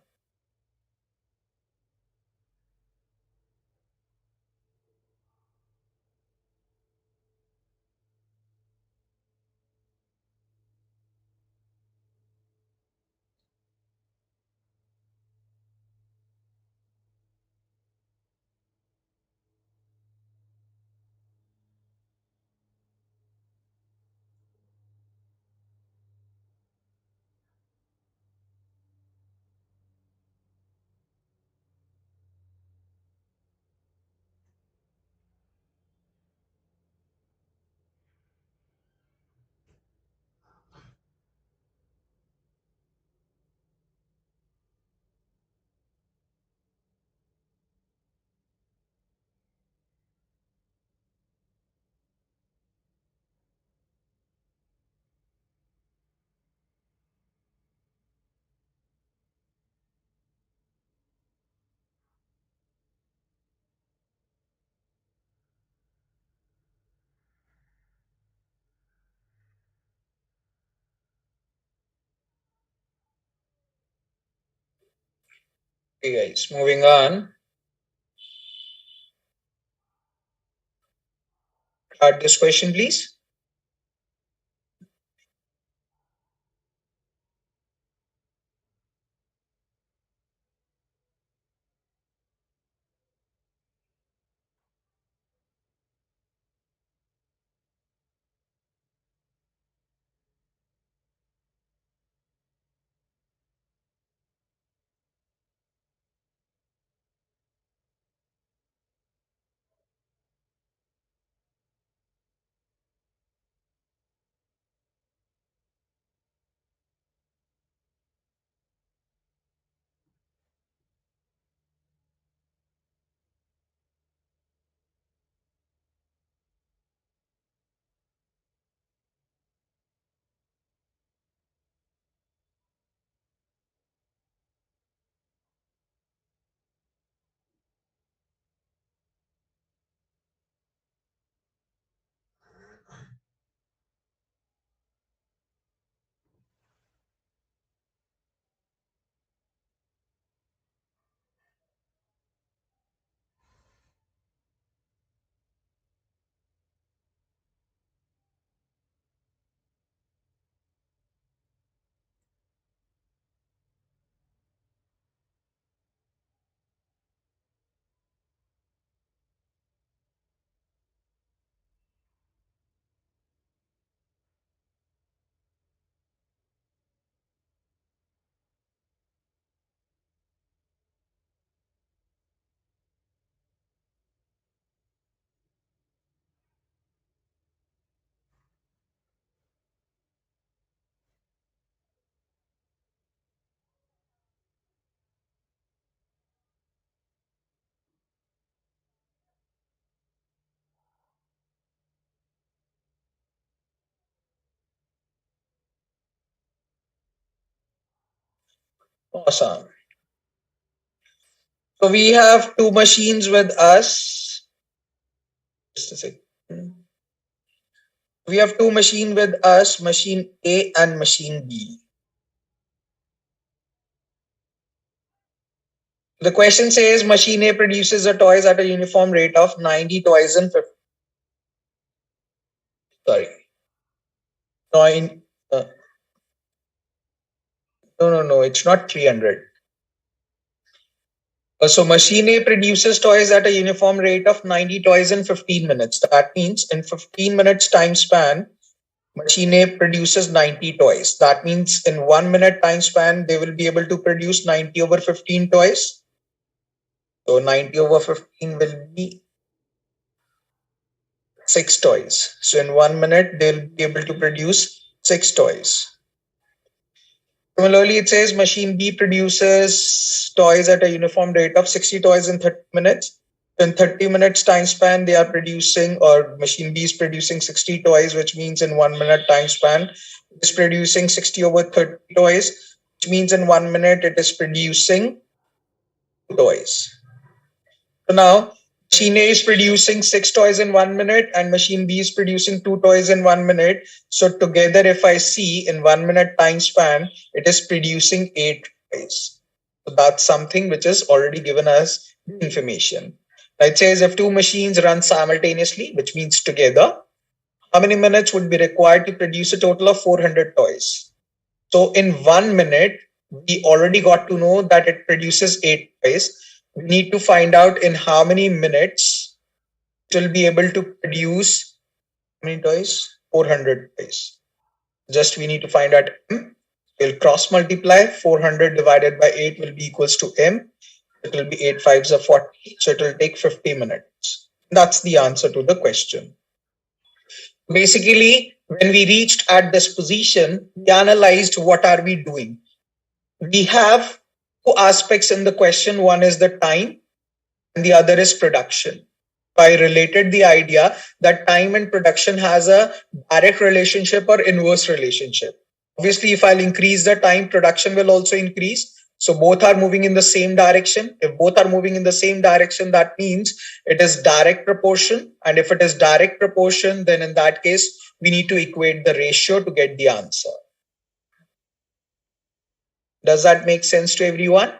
Okay guys, moving on. Start this question please. Awesome. So we have two machines with us. Just a second. We have two machines with us, machine A and machine B. The question says machine A produces the toys at a uniform rate of 90 toys in 50. Sorry. Nine, no, it's not 300. So machine A produces toys at a uniform rate of 90 toys in 15 minutes. That means in 15 minutes time span, machine A produces 90 toys. That means in 1 minute time span, they will be able to produce 90 over 15 toys. So 90 over 15 will be 6 toys. So in 1 minute, they'll be able to produce 6 toys. Similarly, it says machine B produces toys at a uniform rate of 60 toys in 30 minutes. In 30 minutes time span, they are producing, or machine B is producing 60 toys, which means in 1 minute time span, it is producing 60 over 30 toys, which means in 1 minute, it is producing 2 toys. So now machine A is producing 6 toys in 1 minute and machine B is producing 2 toys in 1 minute. So together, if I see in 1 minute time span, it is producing 8 toys. So that's something which is already given us information. Now it says if two machines run simultaneously, which means together, how many minutes would be required to produce a total of 400 toys? So in 1 minute, we already got to know that it produces 8 toys. We need to find out in how many minutes it will be able to produce how many toys? 400 toys. Just we need to find out M. We'll cross multiply. 400 divided by 8 will be equals to M. It will be 8 fives are 40. So it will take 50 minutes. That's the answer to the question. Basically, when we reached at this position, we analyzed what are we doing. We have two aspects in the question. One is the time and the other is production. I related the idea that time and production has a direct relationship or inverse relationship. Obviously, if I'll increase the time, production will also increase. So both are moving in the same direction. If both are moving in the same direction, that means it is direct proportion. And if it is direct proportion, then in that case, we need to equate the ratio to get the answer. Does that make sense to everyone?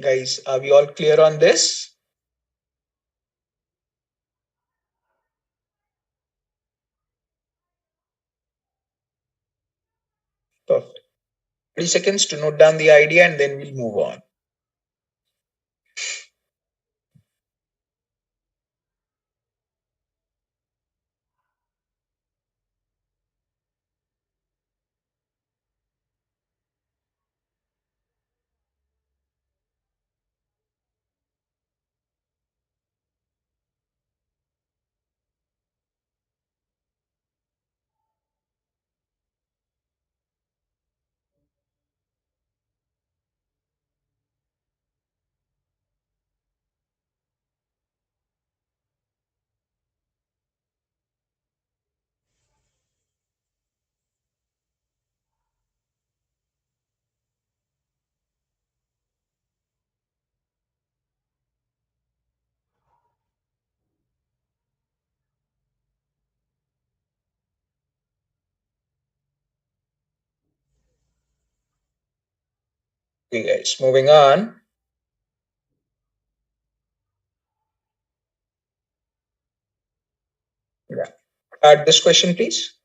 Guys, are we all clear on this? Perfect. 30 seconds to note down the idea and then we'll move on. Okay, guys, moving on. Yeah. Add this question, please.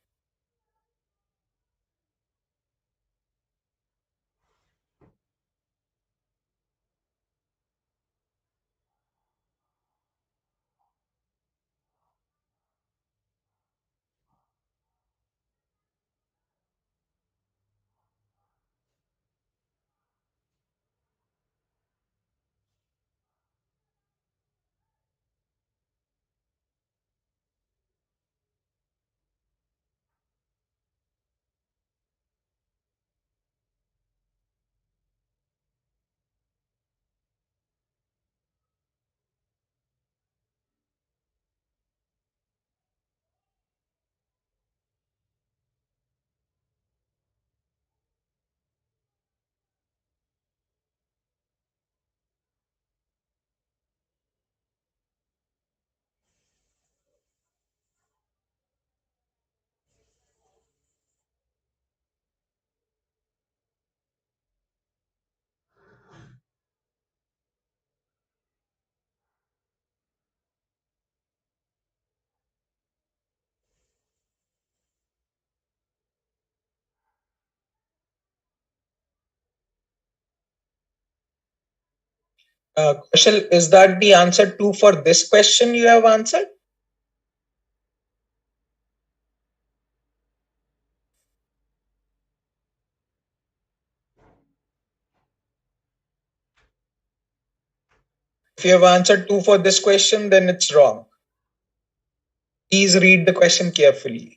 Kaushal, is that the answer 2 for this question you have answered? If you have answered 2 for this question, then it's wrong. Please read the question carefully.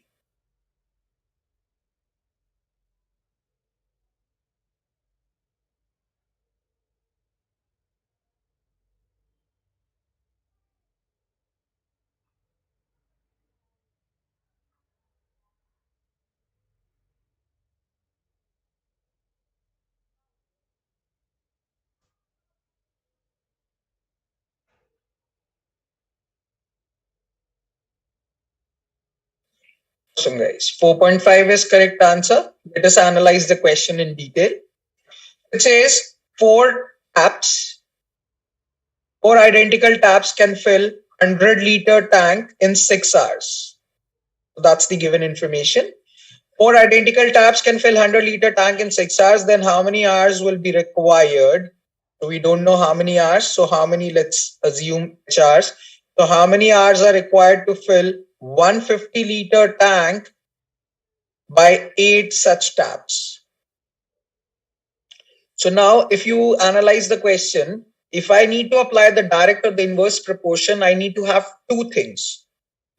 Awesome, guys. 4.5 is correct answer. Let us analyze the question in detail. It says four identical taps can fill 100-liter tank in 6 hours. So that's the given information. 4 identical taps can fill 100-liter tank in 6 hours. Then how many hours will be required? So we don't know how many hours. So how many, let's assume hours. So how many hours are required to fill 150-liter tank by 8 such taps? So now if you analyze the question, if I need to apply the direct or the inverse proportion, I need to have 2 things.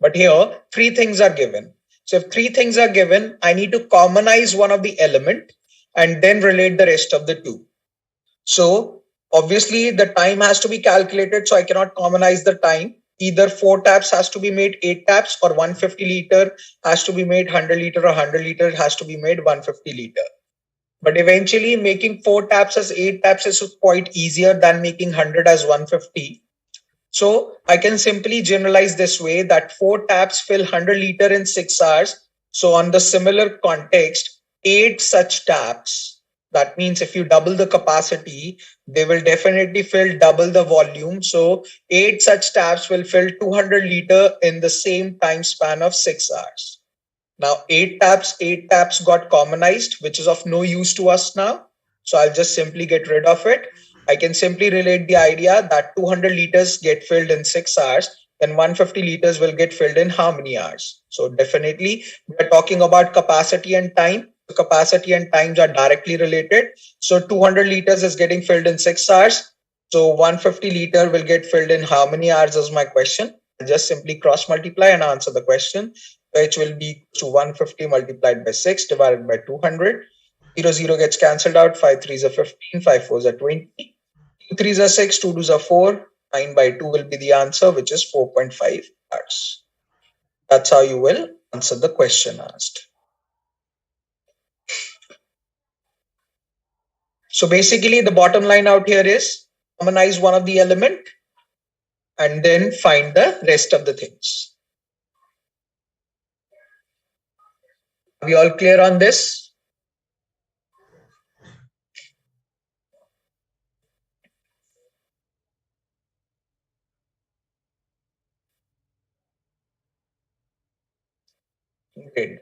But here 3 things are given. So if 3 things are given, I need to commonize one of the element and then relate the rest of the 2. So obviously the time has to be calculated. So I cannot commonize the time. Either 4 taps has to be made 8 taps, or 150-liter has to be made 100-liter, or 100-liter has to be made 150-liter. But eventually making 4 taps as 8 taps is quite easier than making 100 as 150. So I can simply generalize this way that 4 taps fill 100-liter in 6 hours. So on the similar context, 8 such taps, that means if you double the capacity, they will definitely fill double the volume. So 8 such taps will fill 200-liter in the same time span of 6 hours. Now 8 taps got commonized, which is of no use to us now. So I'll just simply get rid of it. I can simply relate the idea that 200 liters get filled in 6 hours, then 150 liters will get filled in how many hours? So definitely we're talking about capacity and time. The capacity and times are directly related. So 200 liters is getting filled in 6 hours. So 150 liter will get filled in how many hours is my question. I'll just simply cross multiply and answer the question, which will be to 150 multiplied by 6 divided by 200. 0 gets cancelled out. 5 3s are 15, 5 4s are 20. 2 3s are 6, 2 2s are 4. 9 by 2 will be the answer, which is 4.5 hours. That's how you will answer the question asked. So basically the bottom line out here is commonize one of the element and then find the rest of the things. Are we all clear on this? Great.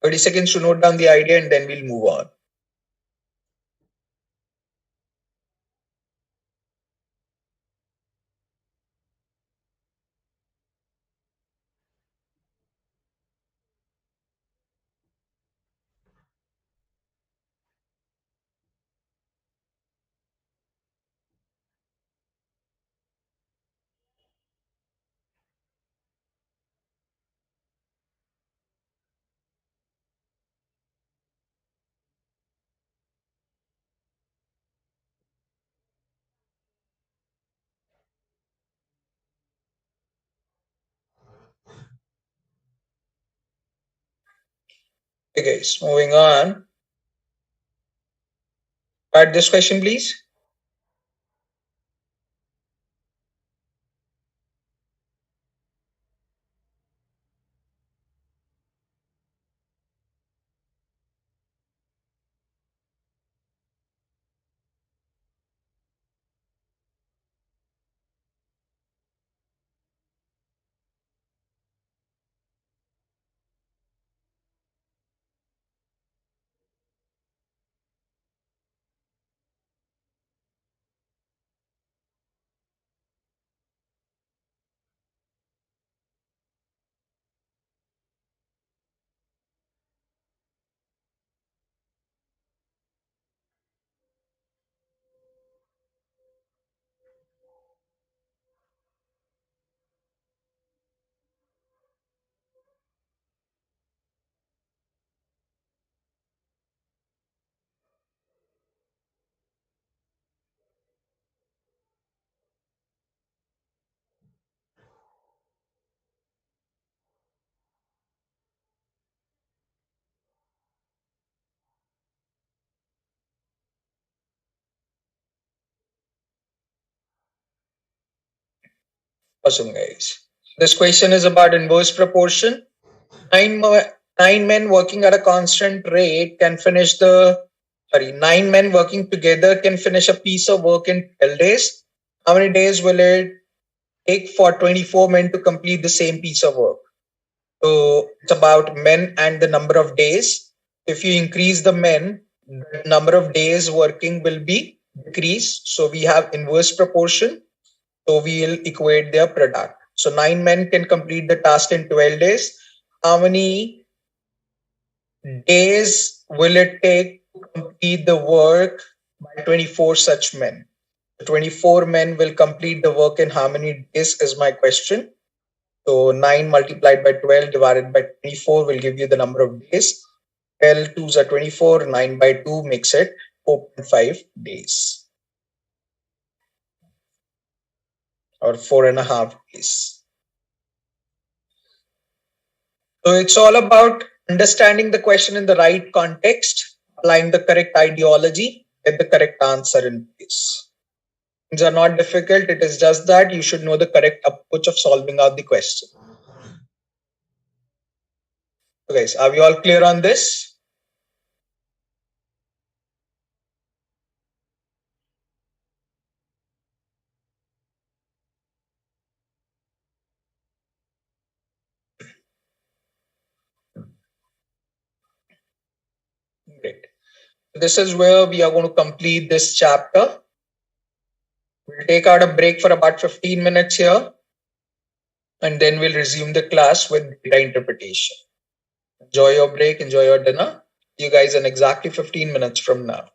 30 seconds to note down the idea and then we'll move on. Okay, guys, moving on. Add this question, please. Awesome, guys. This question is about inverse proportion. Nine, mo- 9 men working at a constant rate can finish the, sorry, 9 men working together can finish a piece of work in 12 days. How many days will it take for 24 men to complete the same piece of work? So it's about men and the number of days. If you increase the men, the number of days working will be decreased. So we have inverse proportion. So we'll equate their product. So 9 men can complete the task in 12 days. How many days will it take to complete the work by 24 such men? 24 men will complete the work in how many days is my question. So 9 multiplied by 12 divided by 24 will give you the number of days. 12 twos are 24, 9 by 2 makes it 4.5 days or 4.5 days. So it's all about understanding the question in the right context, applying the correct ideology, get the correct answer in place. Things are not difficult. It is just that you should know the correct approach of solving out the question. So guys, are we all clear on this? Great. This is where we are going to complete this chapter. We'll take out a break for about 15 minutes here, and then we'll resume the class with data interpretation. Enjoy your break, enjoy your dinner. See you guys in exactly 15 minutes from now.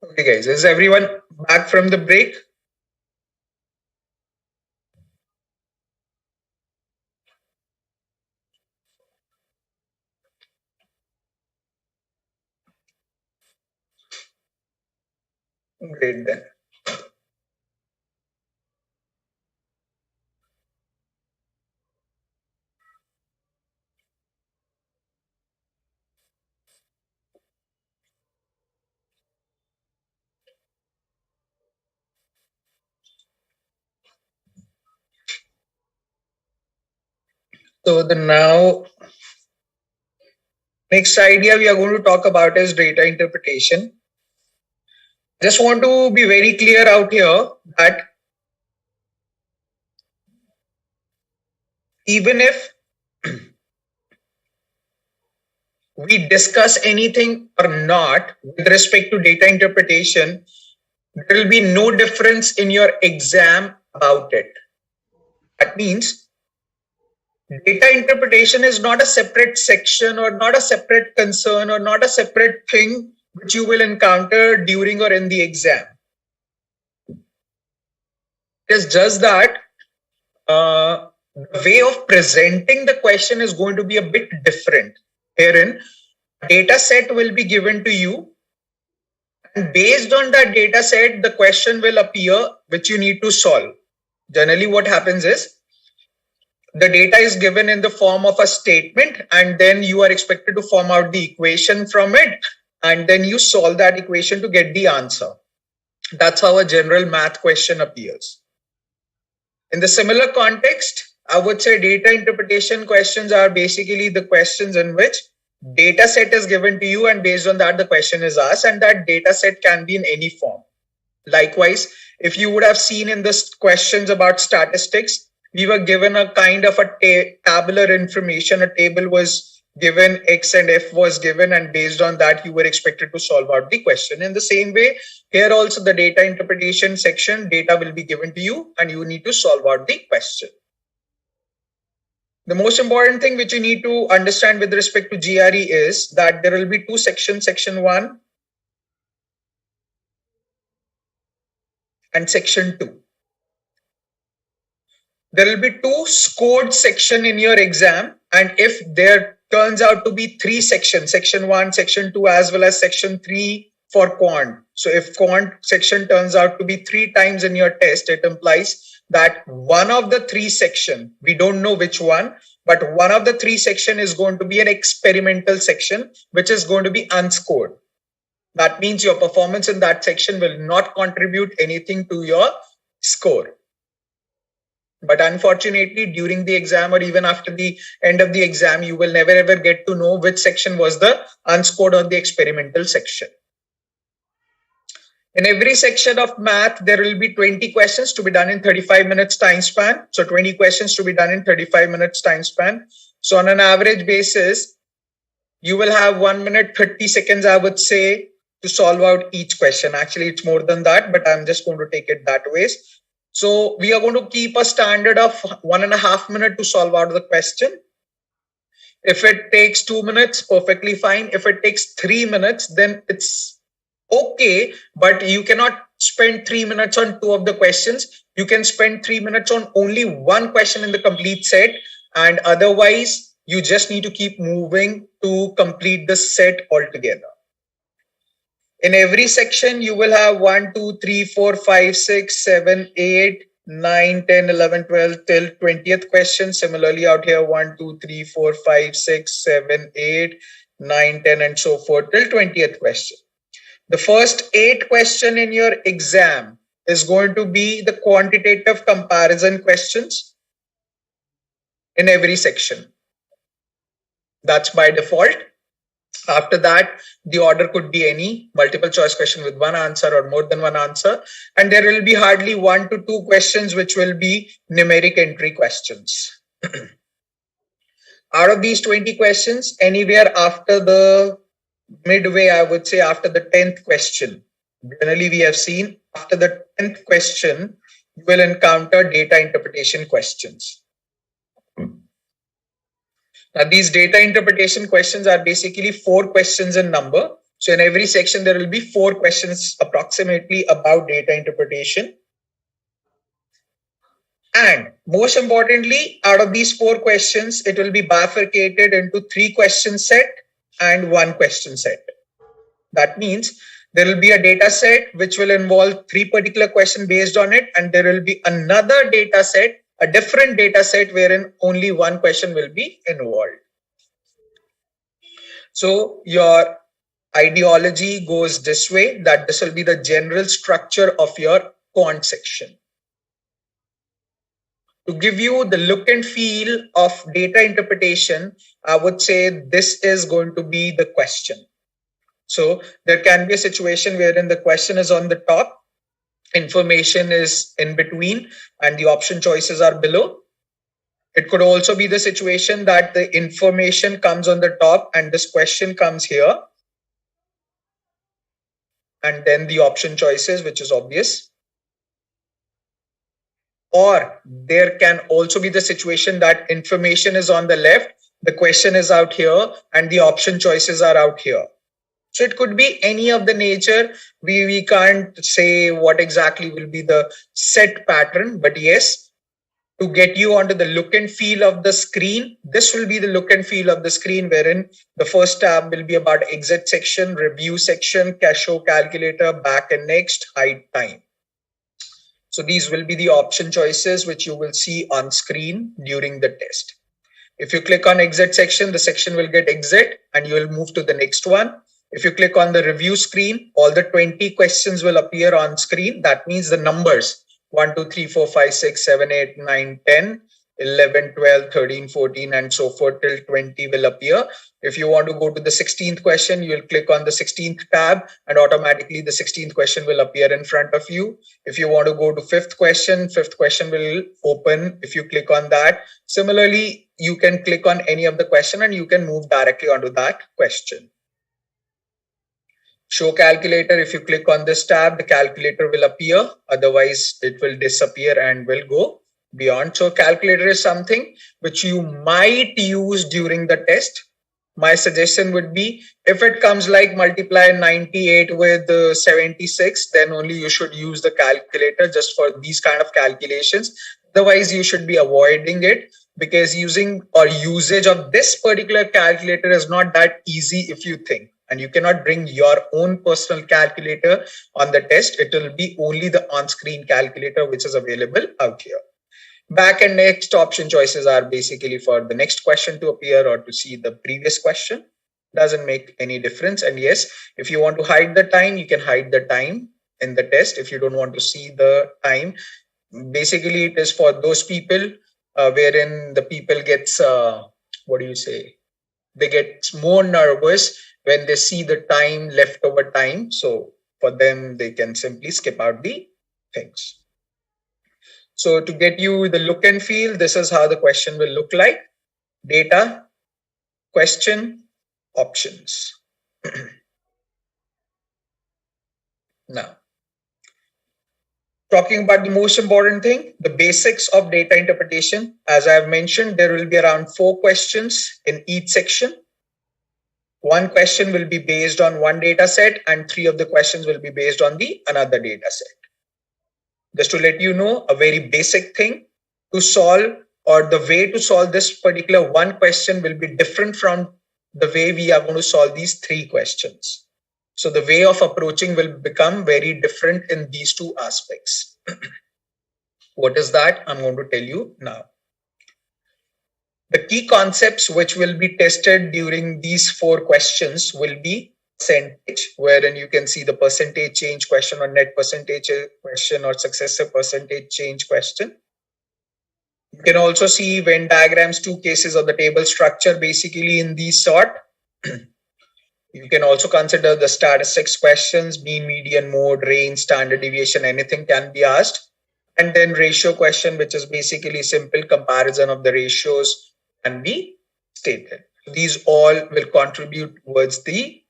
Okay, guys, is everyone back from the break? Great then. So the now next idea we are going to talk about is data interpretation. Just want to be very clear out here that even if we discuss anything or not with respect to data interpretation, there will be no difference in your exam about it. That means data interpretation is not a separate section or not a separate concern or not a separate thing which you will encounter during or in the exam. It is just that the way of presenting the question is going to be a bit different. Herein, data set will be given to you, and based on that data set, the question will appear which you need to solve. Generally, what happens is the data is given in the form of a statement, and then you are expected to form out the equation from it, and then you solve that equation to get the answer. That's how a general math question appears. In the similar context, I would say data interpretation questions are basically the questions in which data set is given to you, and based on that the question is asked, and that data set can be in any form. Likewise, if you would have seen in this questions about statistics, we were given a kind of a tabular information. A table was given, X and F was given, and based on that you were expected to solve out the question. In the same way, here also the data interpretation section, data will be given to you and you need to solve out the question. The most important thing which you need to understand with respect to GRE is that there will be two sections, section 1 and section 2. There will be two scored section in your exam, and if there turns out to be 3 sections, section 1, section 2, as well as section 3 for quant. So if quant section turns out to be 3 times in your test, it implies that one of the 3 section, we don't know which one, but one of the 3 section is going to be an experimental section, which is going to be unscored. That means your performance in that section will not contribute anything to your score. But unfortunately, during the exam or even after the end of the exam, you will never ever get to know which section was the unscored or the experimental section. In every section of math, there will be 20 questions to be done in 35 minutes time span. So 20 questions to be done in 35 minutes time span. So on an average basis, you will have 1 minute 30 seconds, I would say, to solve out each question. Actually, it's more than that, but I'm just going to take it that way. So we are going to keep a standard of 1.5 minutes to solve out the question. If it takes 2 minutes, perfectly fine. If it takes 3 minutes, then it's okay, but you cannot spend 3 minutes on 2 of the questions. You can spend 3 minutes on only one question in the complete set, and otherwise you just need to keep moving to complete the set altogether. In every section, you will have 1, 2, 3, 4, 5, 6, 7, 8, 9, 10, 11, 12 till 20th question. Similarly, out here 1, 2, 3, 4, 5, 6, 7, 8, 9, 10, and so forth till 20th question. The first 8 question in your exam is going to be the quantitative comparison questions in every section. That's by default. After that, the order could be any multiple choice question with one answer or more than one answer. And there will be hardly 1 to 2 questions which will be numeric entry questions. Out of these 20 questions, anywhere after the midway, I would say after the 10th question, generally we have seen after the 10th question, you will encounter data interpretation questions. Now, these data interpretation questions are basically 4 questions in number. So in every section, there will be 4 questions approximately about data interpretation. And most importantly, out of these 4 questions, it will be bifurcated into 3 question set and 1 question set. That means there will be a data set which will involve 3 particular questions based on it, and there will be another data set, a different data set wherein only 1 question will be involved. So your ideology goes this way, that this will be the general structure of your quant section. To give you the look and feel of data interpretation, I would say this is going to be the question. So there can be a situation wherein the question is on the top, information is in between, and the option choices are below. It could also be the situation that the information comes on the top and this question comes here. And then the option choices, which is obvious. Or there can also be the situation that information is on the left, the question is out here, and the option choices are out here. So it could be any of the nature. We can't say what exactly will be the set pattern, but yes, to get you onto the look and feel of the screen, this will be the look and feel of the screen, wherein the first tab will be about exit section, review section, show calculator, back and next, hide time. So these will be the option choices which you will see on screen during the test. If you click on exit section, the section will get exit and you will move to the next one. If you click on the review screen, all the 20 questions will appear on screen. That means the numbers 1, 2, 3, 4, 5, 6, 7, 8, 9, 10, 11, 12, 13, 14, and so forth till 20 will appear. If you want to go to the 16th question, you will click on the 16th tab and automatically the 16th question will appear in front of you. If you want to go to fifth question will open if you click on that. Similarly, you can click on any of the question and you can move directly onto that question. Show calculator, if you click on this tab, the calculator will appear. Otherwise, it will disappear and will go beyond. So calculator is something which you might use during the test. My suggestion would be, if it comes like multiply 98 with 76, then only you should use the calculator just for these kind of calculations. Otherwise, you should be avoiding it, because using or usage of this particular calculator is not that easy if you think. And you cannot bring your own personal calculator on the test. It will be only the on-screen calculator which is available out here. Back and next option choices are basically for the next question to appear or to see the previous question. Doesn't make any difference. And yes, if you want to hide the time, you can hide the time in the test. If you don't want to see the time, basically it is for those people wherein the people gets, they get more nervous when they see the time, leftover time. So for them, they can simply skip out the things. So to get you the look and feel, this is how the question will look like. Data, question, options. Now, talking about the most important thing, the basics of data interpretation. As I've mentioned, there will be around 4 questions in each section. 1 question will be based on one data set and 3 of the questions will be based on the another data set. Just to let you know, a very basic thing to solve, or the way to solve this particular 1 question will be different from the way we are going to solve these 3 questions. So the way of approaching will become very different in these 2 aspects. What is that? I'm going to tell you now. The key concepts which will be tested during these 4 questions will be percentage, wherein you can see the percentage change question or net percentage question or successive percentage change question. You can also see Venn diagrams, 2 cases of the table structure basically in these sort. You can also consider the statistics questions, mean, median, mode, range, standard deviation, anything can be asked. And then ratio question, which is basically simple comparison of the ratios can be stated. These all will contribute towards the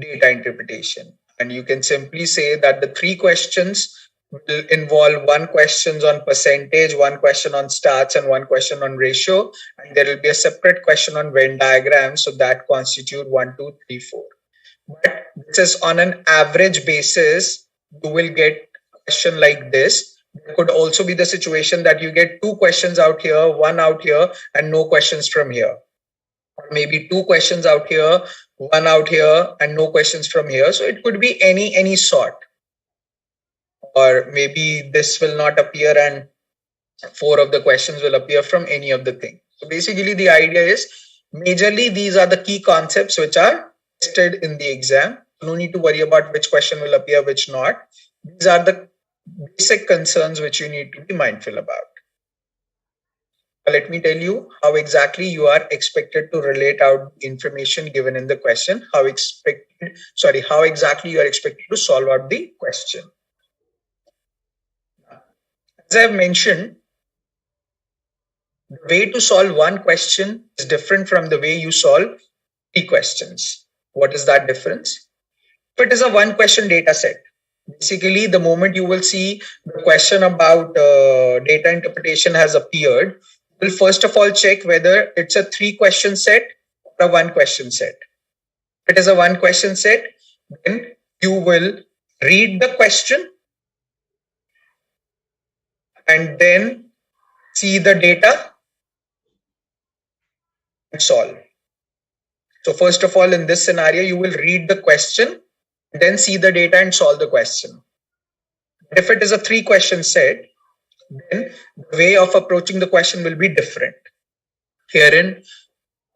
data interpretation. And you can simply say that the 3 questions will involve 1 question on percentage, 1 question on stats, and 1 question on ratio. And there will be a separate question on Venn diagram. So that constitute 1, 2, 3, 4. but this is on an average basis. You will get a question like this. There could also be the situation that you get two questions out here, one out here, and no questions from here. Or maybe two questions out here, one out here, and no questions from here. So it could be any sort. Or maybe this will not appear and four of the questions will appear from any of the things. So basically the idea is majorly these are the key concepts which are tested in the exam. No need to worry about which question will appear, which not. These are the basic concerns which you need to be mindful about. Let me tell you how exactly you are expected to relate out information given in the question, how exactly you are expected to solve out the question. As I have mentioned, the way to solve one question is different from the way you solve three questions. What is that difference? If it is a one question data set, basically the moment you will see the question about data interpretation has appeared, you will first of all check whether it's a three question set or a one question set. If it is a one question set, then you will read the question and then see the data and solve. So first of all, in this scenario, you will read the question, then see the data and solve the question. If it is a three question set, then the way of approaching the question will be different. Herein,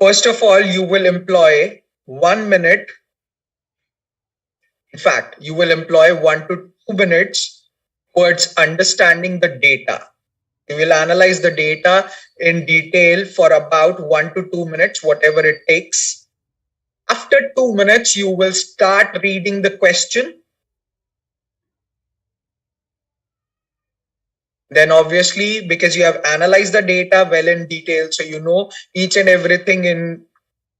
first of all, you will employ 1 minute. In fact, you will employ 1 to 2 minutes towards understanding the data. You will analyze the data in detail for about 1 to 2 minutes, whatever it takes. After 2 minutes, you will start reading the question. Then obviously, because you have analyzed the data well in detail, so you know each and everything in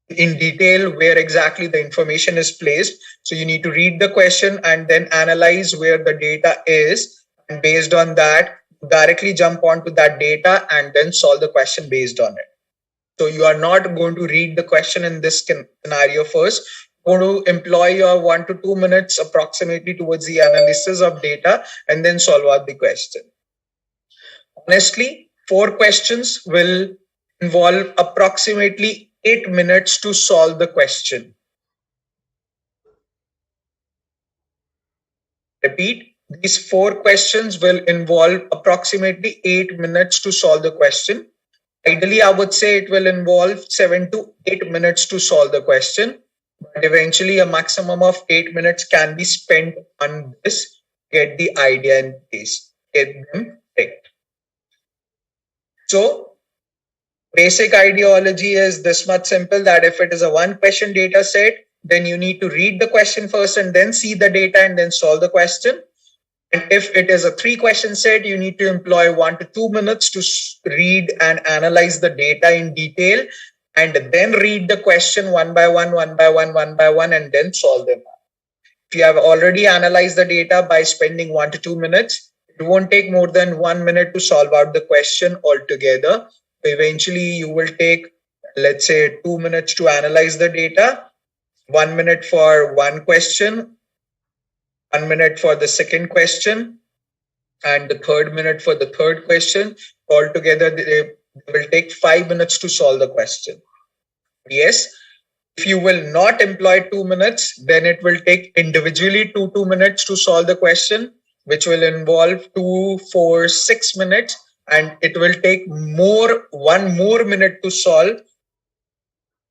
detail where exactly the information is placed. So you need to read the question and then analyze where the data is. And based on that, directly jump onto that data and then solve the question based on it. So you are not going to read the question in this scenario first. You're going to employ your 1 to 2 minutes approximately towards the analysis of data and then solve out the question. Honestly, 4 questions will involve approximately 8 minutes to solve the question. Repeat, these 4 questions will involve approximately 8 minutes to solve the question. Ideally, I would say it will involve 7 to 8 minutes to solve the question, but eventually a maximum of 8 minutes can be spent on this, get the idea in place, get them picked. So basic ideology is this much simple, that if it is a one question data set, then you need to read the question first and then see the data and then solve the question. And if it is a 3 question set, you need to employ 1 to 2 minutes to read and analyze the data in detail and then read the question one by one, and then solve them. If you have already analyzed the data by spending 1 to 2 minutes, it won't take more than 1 minute to solve out the question altogether. Eventually, you will take, let's say, 2 minutes to analyze the data, 1 minute for one question, 1 minute for the second question, and the third minute for the third question. Altogether, they will take 5 minutes to solve the question. Yes, if you will not employ 2 minutes, then it will take individually 2 minutes to solve the question, which will involve 2, 4, 6 minutes, and it will take one more minute to solve,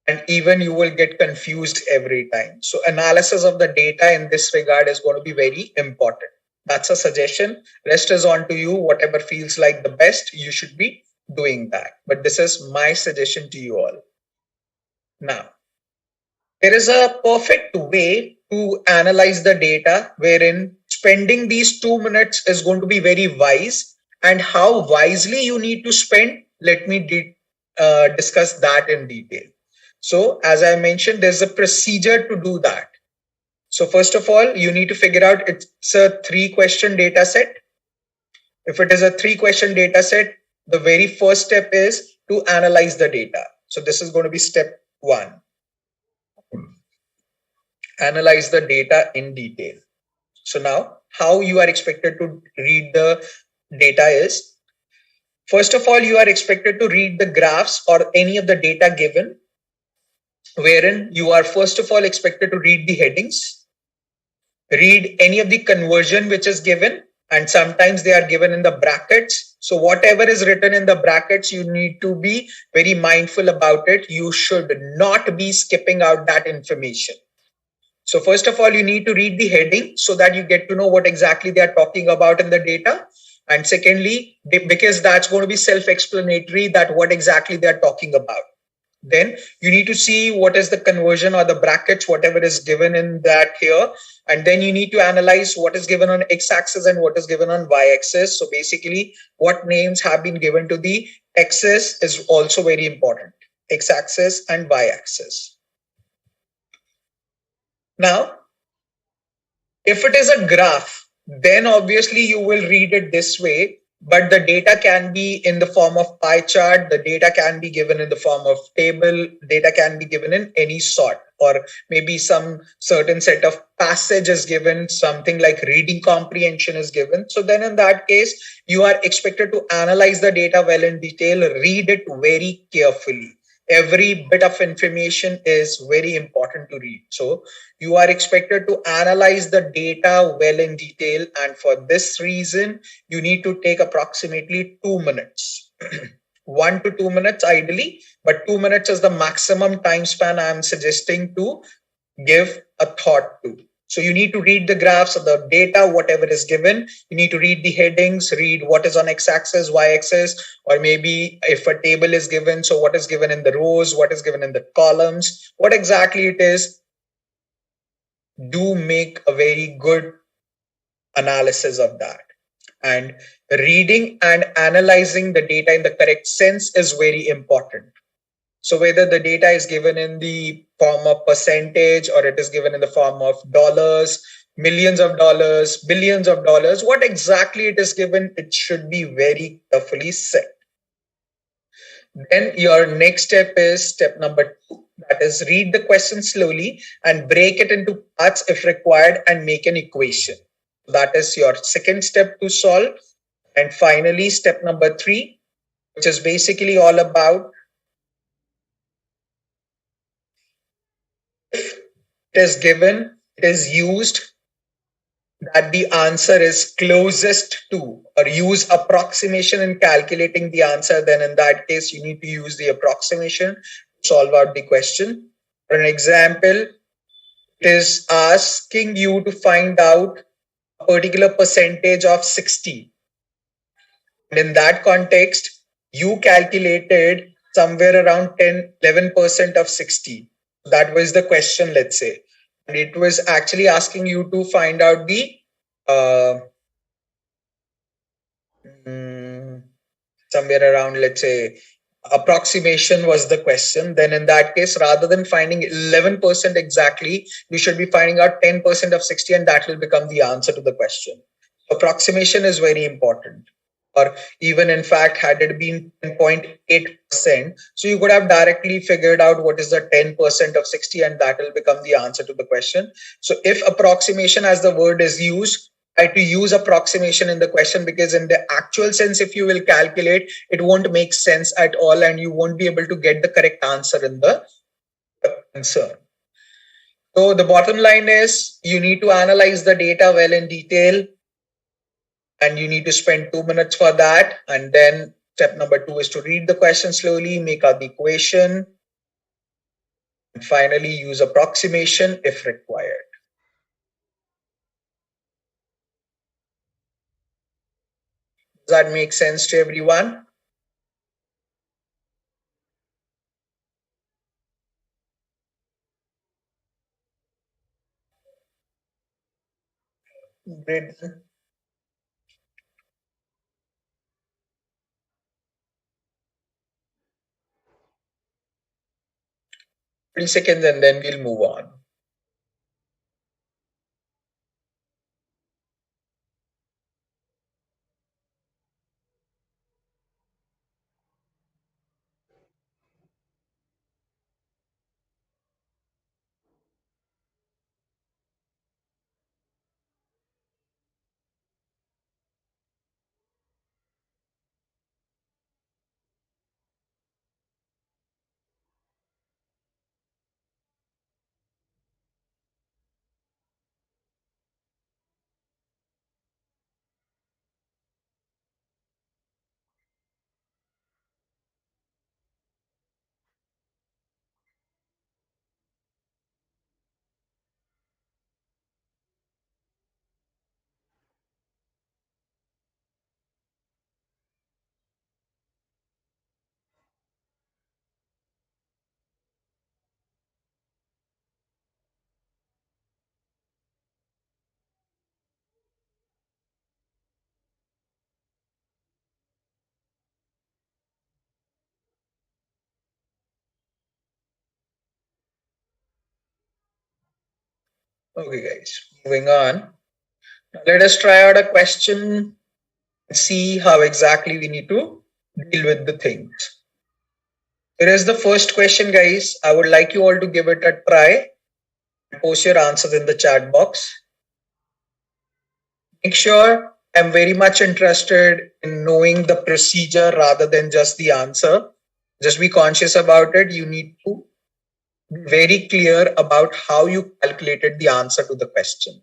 and even you will get confused every time. So analysis of the data in this regard is going to be very important. That's a suggestion. Rest is on to you. Whatever feels like the best, you should be doing that. But this is my suggestion to you all. Now, there is a perfect way to analyze the data wherein spending these 2 minutes is going to be very wise. And how wisely you need to spend, let me discuss that in detail. So as I mentioned, there's a procedure to do that. So first of all, you need to figure out it's a 3 question data set. If it is a 3 question data set, the very first step is to analyze the data. So this is going to be step 1. analyze the data in detail. So now how you are expected to read the data is, first of all, you are expected to read the graphs or any of the data given, wherein you are first of all expected to read the headings, read any of the conversion which is given, and sometimes they are given in the brackets. So whatever is written in the brackets, you need to be very mindful about it. You should not be skipping out that information. So first of all, you need to read the heading so that you get to know what exactly they are talking about in the data. And secondly, because that's going to be self-explanatory that what exactly they are talking about. Then you need to see what is the conversion or the brackets, whatever is given in that here. And then you need to analyze what is given on x-axis and what is given on y-axis. So basically, what names have been given to the axis is also very important. X-axis and y-axis. Now, if it is a graph, then obviously you will read it this way, but the data can be in the form of pie chart, the data can be given in the form of table, data can be given in any sort, or maybe some certain set of passage is given, something like reading comprehension is given. So then in that case, you are expected to analyze the data well in detail, read it very carefully. Every bit of information is very important to read. So you are expected to analyze the data well in detail. And for this reason, you need to take approximately 2 minutes. 1 to 2 minutes ideally, but 2 minutes is the maximum time span I'm suggesting to give a thought to. So you need to read the graphs of the data, whatever is given. You need to read the headings, read what is on x-axis, y-axis, or maybe if a table is given, so what is given in the rows, what is given in the columns, what exactly it is. Do make a very good analysis of that. And reading and analyzing the data in the correct sense is very important. So whether the data is given in the form of percentage or it is given in the form of dollars, millions of dollars, billions of dollars, what exactly it is given, it should be very carefully set. Then your next step is step number 2. That is read the question slowly and break it into parts if required and make an equation. That is your second step to solve. And finally, step number 3, which is basically all about if it is given, it is used, that the answer is closest to, or use approximation in calculating the answer, then in that case, you need to use the approximation to solve out the question. For an example, it is asking you to find out a particular percentage of 60. And in that context, you calculated somewhere around 10-11% of 60. That was the question, let's say. And it was actually asking you to find out the uh, somewhere around, let's say, approximation was the question. Then in that case, rather than finding 11% exactly, you should be finding out 10% of 60, and that will become the answer to the question. Approximation is very important. Or even in fact, had it been 10.8%, so you could have directly figured out what is the 10% of 60, and that will become the answer to the question. So if approximation as the word is used, try to use approximation in the question, because in the actual sense, if you will calculate, it won't make sense at all and you won't be able to get the correct answer in the answer. So the bottom line is you need to analyze the data well in detail, and you need to spend 2 minutes for that. And then step number 2 is to read the question slowly, make out the equation, and finally use approximation if required. Does that make sense to everyone? Great. 3 seconds and then we'll move on. Okay, guys, moving on. Now let us try out a question and see how exactly we need to deal with the things. Here is the first question, guys. I would like you all to give it a try and post your answers in the chat box. Make sure I'm very much interested in knowing the procedure rather than just the answer. Just be conscious about it. You need to be very clear about how you calculated the answer to the question.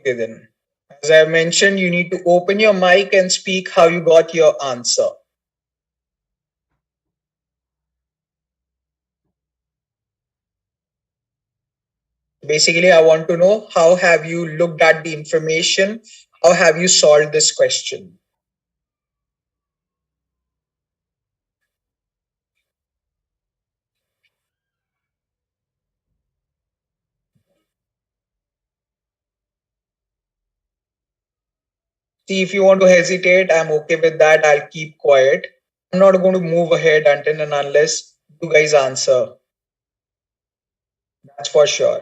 Okay, then. As I mentioned, you need to open your mic and speak how you got your answer. Basically, I want to know how have you looked at the information? How have you solved this question? See, if you want to hesitate, I'm okay with that. I'll keep quiet. I'm not going to move ahead until and unless you guys answer. That's for sure.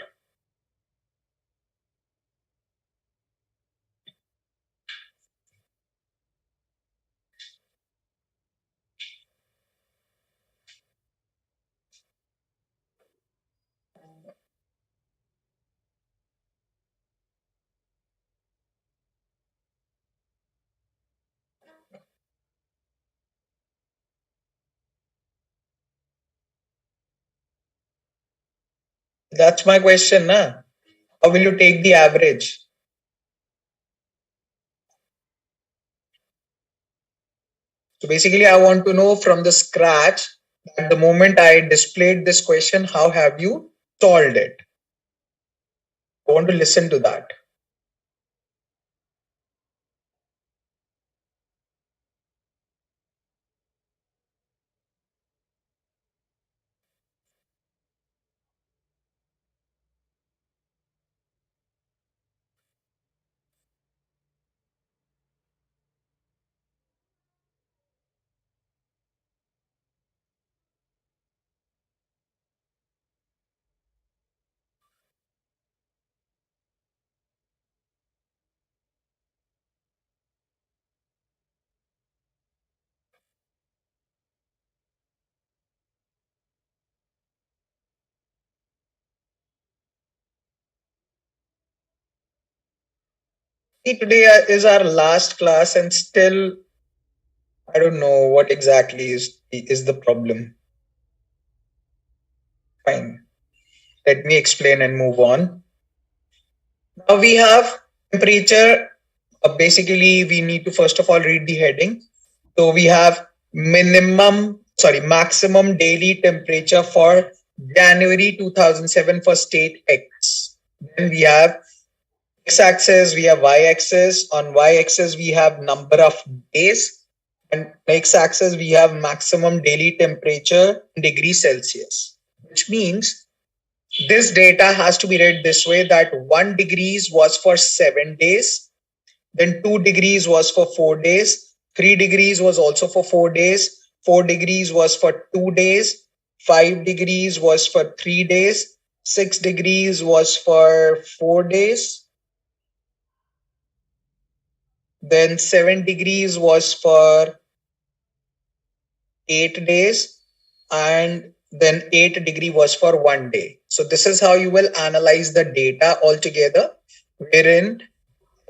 That's my question, na? How will you take the average? So basically, I want to know from the scratch that the moment I displayed this question, how have you solved it? I want to listen to that. Today is our last class, and still I don't know what exactly is the problem. Fine. Let me explain and move on. Now we have temperature. Basically, we need to first of all read the heading. So we have maximum daily temperature for January 2007 for state X. Then we have x-axis, we have y-axis. On y-axis, we have number of days. And on x-axis, we have maximum daily temperature in degrees Celsius, which means this data has to be read this way that 1 degrees was for 7 days, then 2 degrees was for 4 days, 3 degrees was also for 4 days, 4 degrees was for 2 days, 5 degrees was for 3 days, 6 degrees was for 4 days, then 7 degrees was for 8 days, and then 8 degree was for 1 day. So this is how you will analyze the data altogether, wherein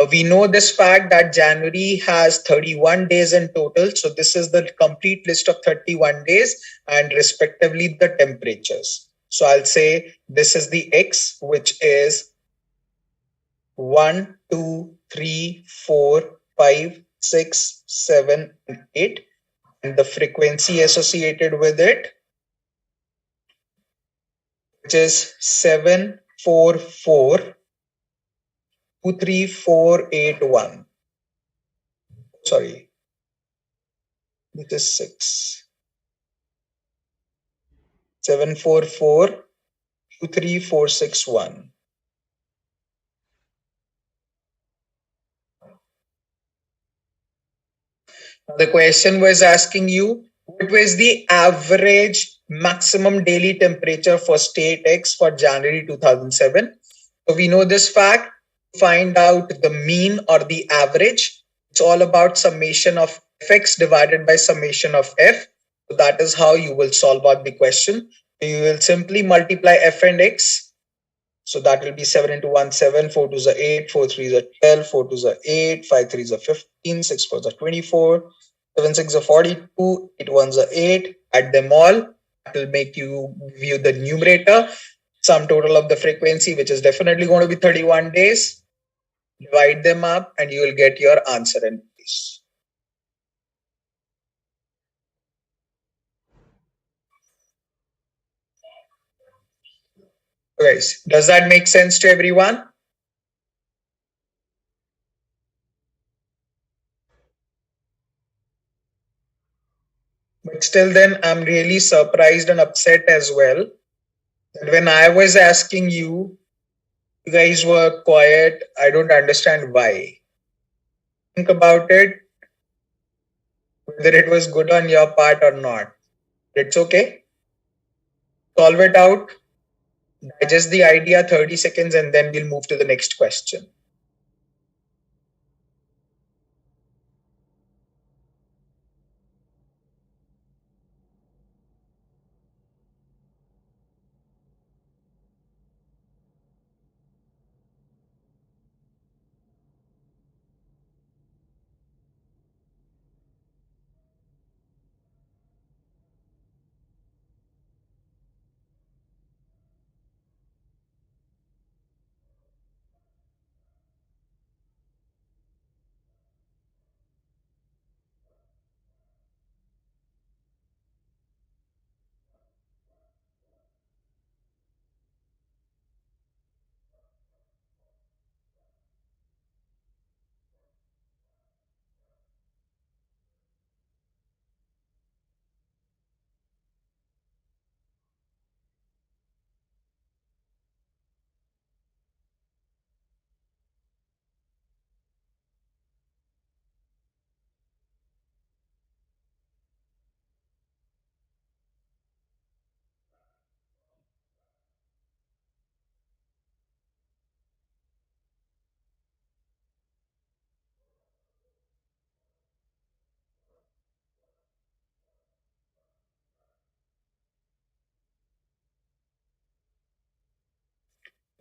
we know this fact that January has 31 days in total. So this is the complete list of 31 days and respectively the temperatures. So I'll say this is the X, which is 1, 2, 3, 4, 5, 6, 7, and 8. And the frequency associated with it, which is 744 23481. Sorry, this is 6. 744 23461. The question was asking you what was the average maximum daily temperature for state X for January 2007. So we know this fact. Find out the mean or the average. It's all about summation of fx divided by summation of f. So that is how you will solve out the question. You will simply multiply f and x. So that will be 7 into 1, 7, 4 2s are 8, 4 3s are 12, 4 2s are 8, 5 3s are 15, 6 4s are 24, 7 6 are 42, 8 1s are 8. Add them all. That will make you view the numerator. Sum total of the frequency, which is definitely going to be 31 days. Divide them up and you will get your answer in place. Guys, does that make sense to everyone? But still then I'm really surprised and upset as well that when I was asking you, you guys were quiet. I don't understand why. Think about it, whether it was good on your part or not. It's okay. Solve it out. Digest the idea 30 seconds and then we'll move to the next question.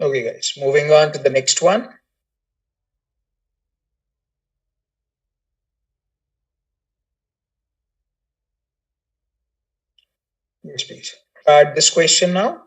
Okay, guys, moving on to the next one. Yes, please. Start this question now.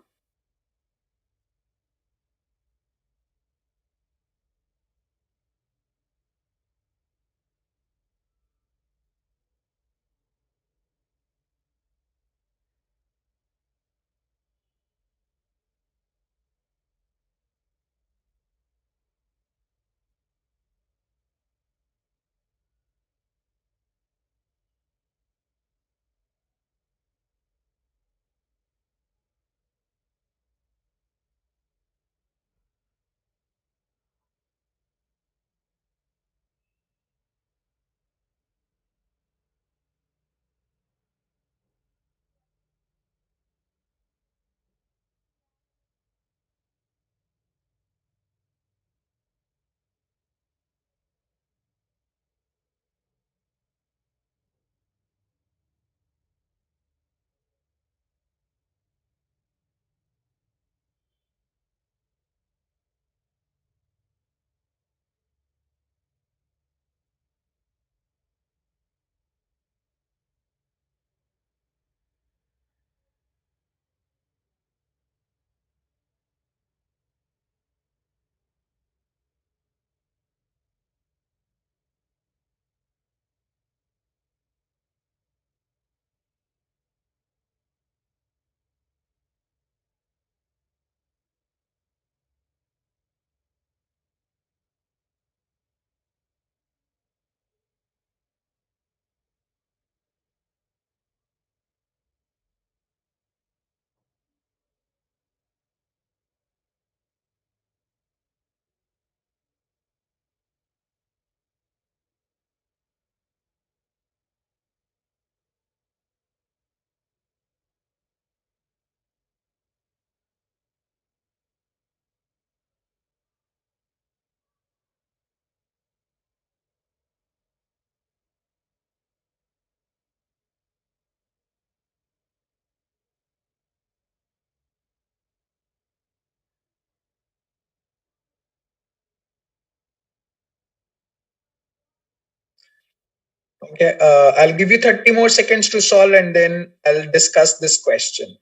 Okay, I'll give you 30 more seconds to solve and then I'll discuss this question.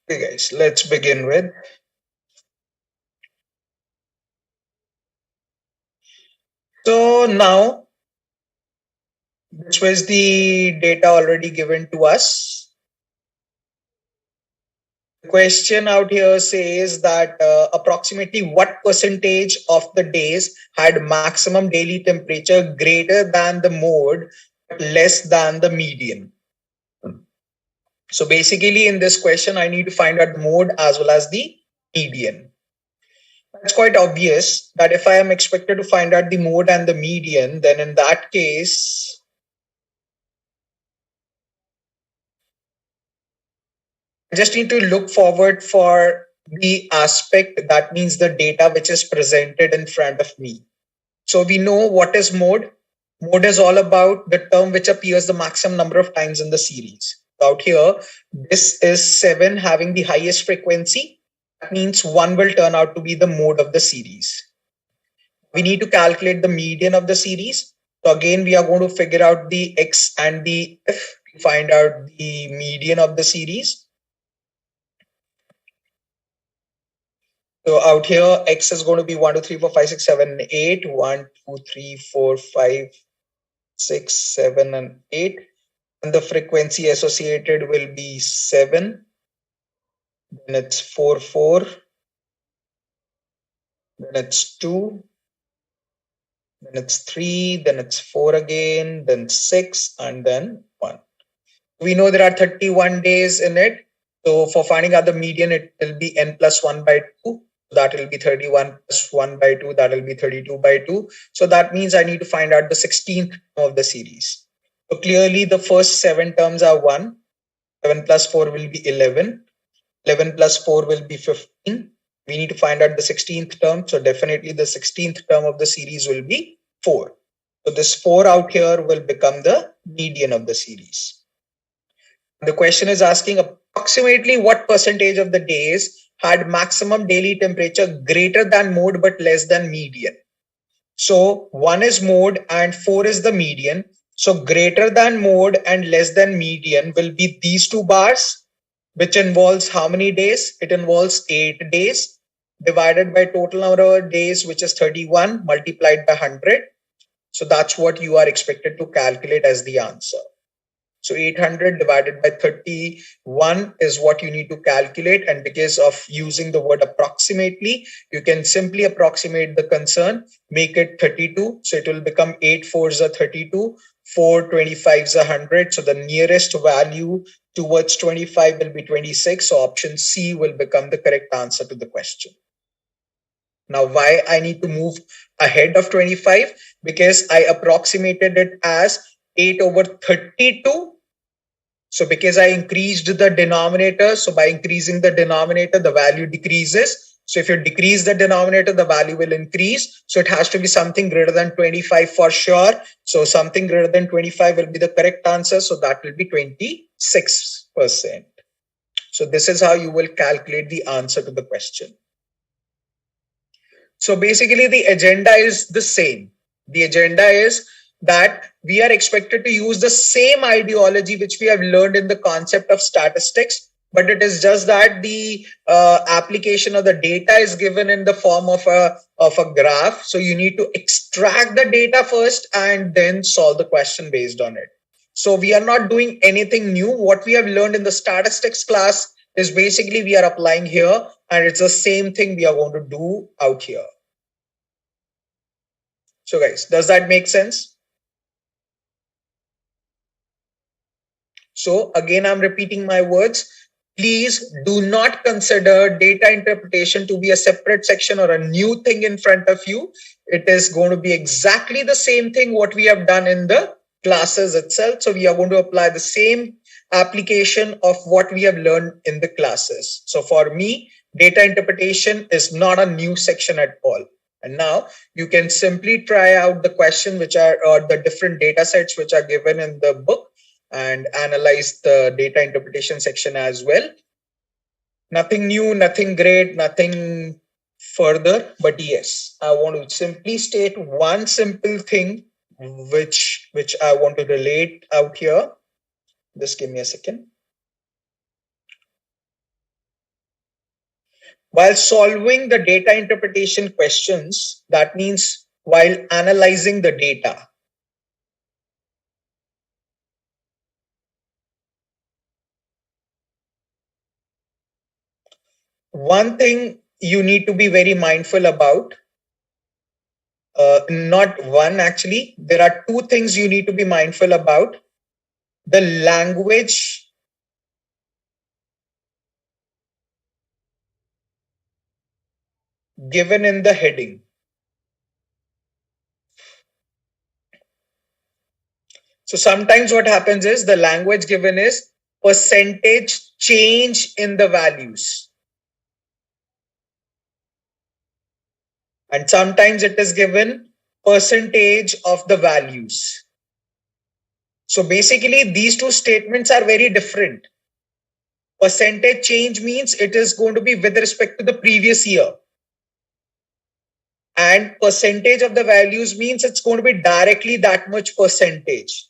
Okay, guys, let's begin with. So now, this was the data already given to us. The question out here says that approximately what percentage of the days had maximum daily temperature greater than the mode, but less than the median. So basically, in this question, I need to find out mode as well as the median. It's quite obvious that if I am expected to find out the mode and the median, then in that case, I just need to look forward for the aspect that means the data which is presented in front of me. So we know what is mode. Mode is all about the term which appears the maximum number of times in the series. Out here, this is 7 having the highest frequency. That means 1 will turn out to be the mode of the series. We need to calculate the median of the series. So again, we are going to figure out the X and the F to find out the median of the series. So out here, X is going to be 1, 2, 3, 4, 5, 6, 7, 8. 1, 2, 3, 4, 5, 6, 7, and 8. And the frequency associated will be 7. Then it's 4, 4. Then it's 2. Then it's 3. Then it's 4 again. Then 6. And then 1. We know there are 31 days in it. So for finding out the median, it will be n plus 1 by 2. That will be 31 plus 1 by 2. That will be 32 by 2. So that means I need to find out the 16th term of the series. So clearly the first 7 terms are 1. 7 plus 4 will be 11. 11 plus 4 will be 15. We need to find out the 16th term. So definitely the 16th term of the series will be 4. So this 4 out here will become the median of the series. The question is asking approximately what percentage of the days had maximum daily temperature greater than mode but less than median. So 1 is mode and 4 is the median. So greater than mode and less than median will be these two bars, which involves how many days? It involves 8 days divided by total number of days, which is 31 multiplied by 100. So that's what you are expected to calculate as the answer. So 800 divided by 31 is what you need to calculate. And because of using the word approximately, you can simply approximate the concern, make it 32. So it will become 8 fours are 32, 4 25s are 100. So the nearest value towards 25 will be 26. So option C will become the correct answer to the question. Now, why I need to move ahead of 25? Because I approximated it as 8 over 32. So because I increased the denominator, so by increasing the denominator, the value decreases. So if you decrease the denominator, the value will increase. So it has to be something greater than 25 for sure. So something greater than 25 will be the correct answer. So that will be 26%. So this is how you will calculate the answer to the question. So basically the agenda is the same. The agenda is that we are expected to use the same ideology which we have learned in the concept of statistics, but it is just that the application of the data is given in the form of a graph. So you need to extract the data first and then solve the question based on it. So we are not doing anything new. What we have learned in the statistics class is basically we are applying here, and it's the same thing we are going to do out here. So guys, does that make sense? So again, I'm repeating my words. Please do not consider data interpretation to be a separate section or a new thing in front of you. It is going to be exactly the same thing what we have done in the classes itself. So we are going to apply the same application of what we have learned in the classes. So for me, data interpretation is not a new section at all. And now you can simply try out the question which are or the different data sets which are given in the book and analyze the data interpretation section as well. Nothing new, nothing great, nothing further. But yes, I want to simply state one simple thing which I want to relate out here. Just give me a second. While solving the data interpretation questions, that means while analyzing the data, one thing you need to be very mindful about, not one actually, there are two things you need to be mindful about. The language given in the heading. So sometimes what happens is the language given is percentage change in the values. And sometimes it is given percentage of the values. So basically these two statements are very different. Percentage change means it is going to be with respect to the previous year. And percentage of the values means it's going to be directly that much percentage.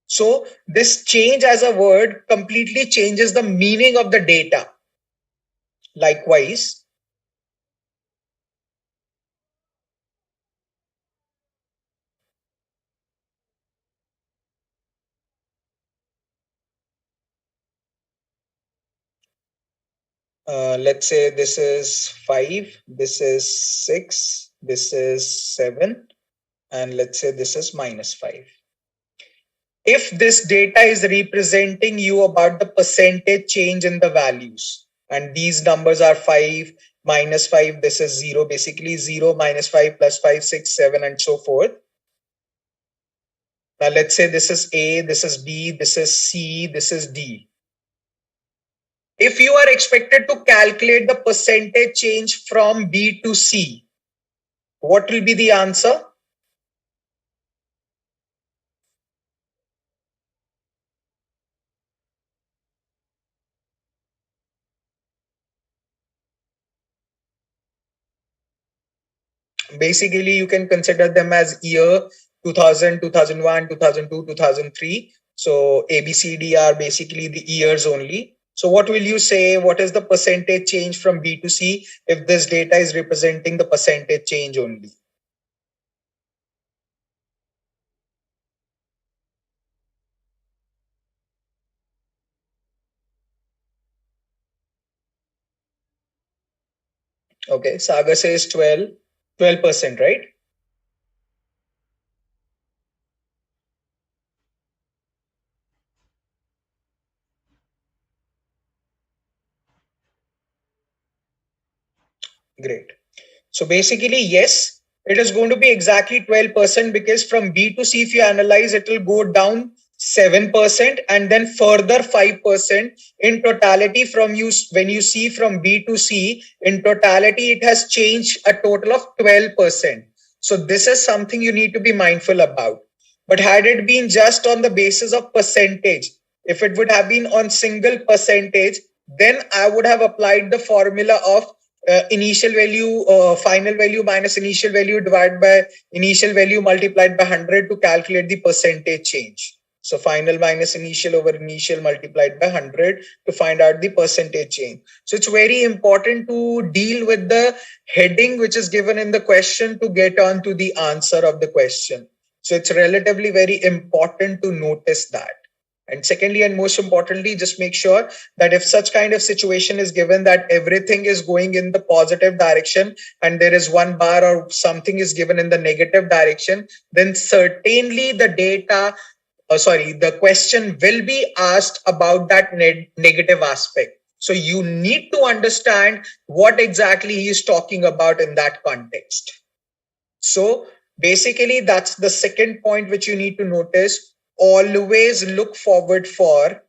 So this change as a word completely changes the meaning of the data. Likewise, let's say this is 5, this is 6, this is 7, and let's say this is -5. if this data is representing you about the percentage change in the values, and these numbers are 5, -5, this is 0, basically 0, -5, +5, 6, 7, and so forth. Now let's say this is A, this is B, this is C, this is D. If you are expected to calculate the percentage change from B to C, what will be the answer? Basically, you can consider them as year 2000, 2001, 2002, 2003. So A, B, C, D are basically the years only. So what will you say? What is the percentage change from B to C if this data is representing the percentage change only? Okay, Sagar says 12%, right? Great. So basically, yes, it is going to be exactly 12% because from B to C, if you analyze, it will go down 7% and then further 5% in totality from you. When you see from B to C, in totality, it has changed a total of 12%. So this is something you need to be mindful about. But had it been just on the basis of percentage, if it would have been on single percentage, then I would have applied the formula of initial value, final value minus initial value divided by initial value multiplied by 100 to calculate the percentage change. So final minus initial over initial multiplied by 100 to find out the percentage change. So it's very important to deal with the heading which is given in the question to get on to the answer of the question. So it's relatively very important to notice that. And secondly, and most importantly, just make sure that if such kind of situation is given that everything is going in the positive direction and there is one bar or something is given in the negative direction, then certainly the data, the question will be asked about that negative aspect. So you need to understand what exactly he is talking about in that context. So basically, that's the second point which you need to notice. Always look forward for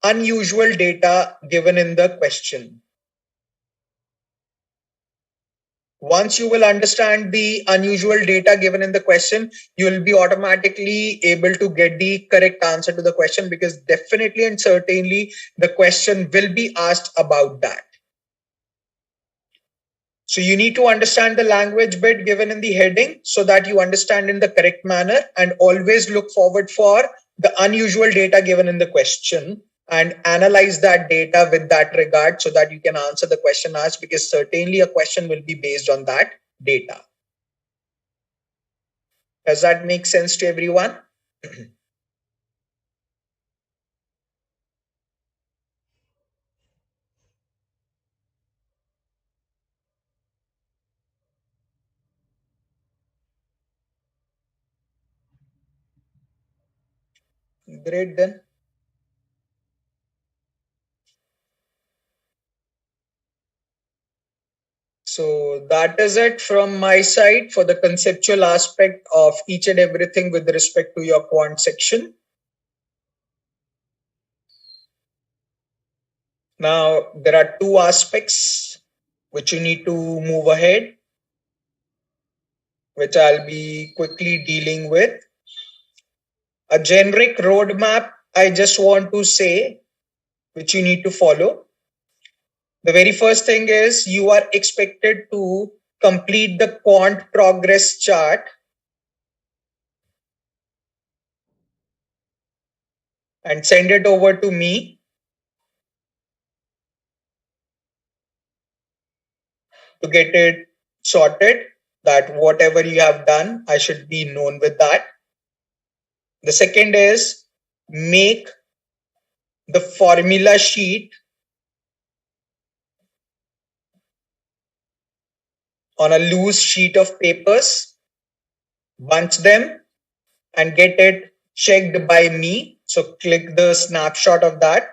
unusual data given in the question. Once you will understand the unusual data given in the question, you will be automatically able to get the correct answer to the question, because definitely and certainly the question will be asked about that. So you need to understand the language bit given in the heading so that you understand in the correct manner, and always look forward for the unusual data given in the question and analyze that data with that regard so that you can answer the question asked, because certainly a question will be based on that data. Does that make sense to everyone? Great then. So that is it from my side for the conceptual aspect of each and everything with respect to your quant section. Now, there are two aspects which you need to move ahead, which I'll be quickly dealing with. A generic roadmap, I just want to say, which you need to follow. The very first thing is you are expected to complete the quant progress chart and send it over to me to get it sorted, that whatever you have done, I should be known with that. The second is make the formula sheet on a loose sheet of papers, bunch them, and get it checked by me. So click the snapshot of that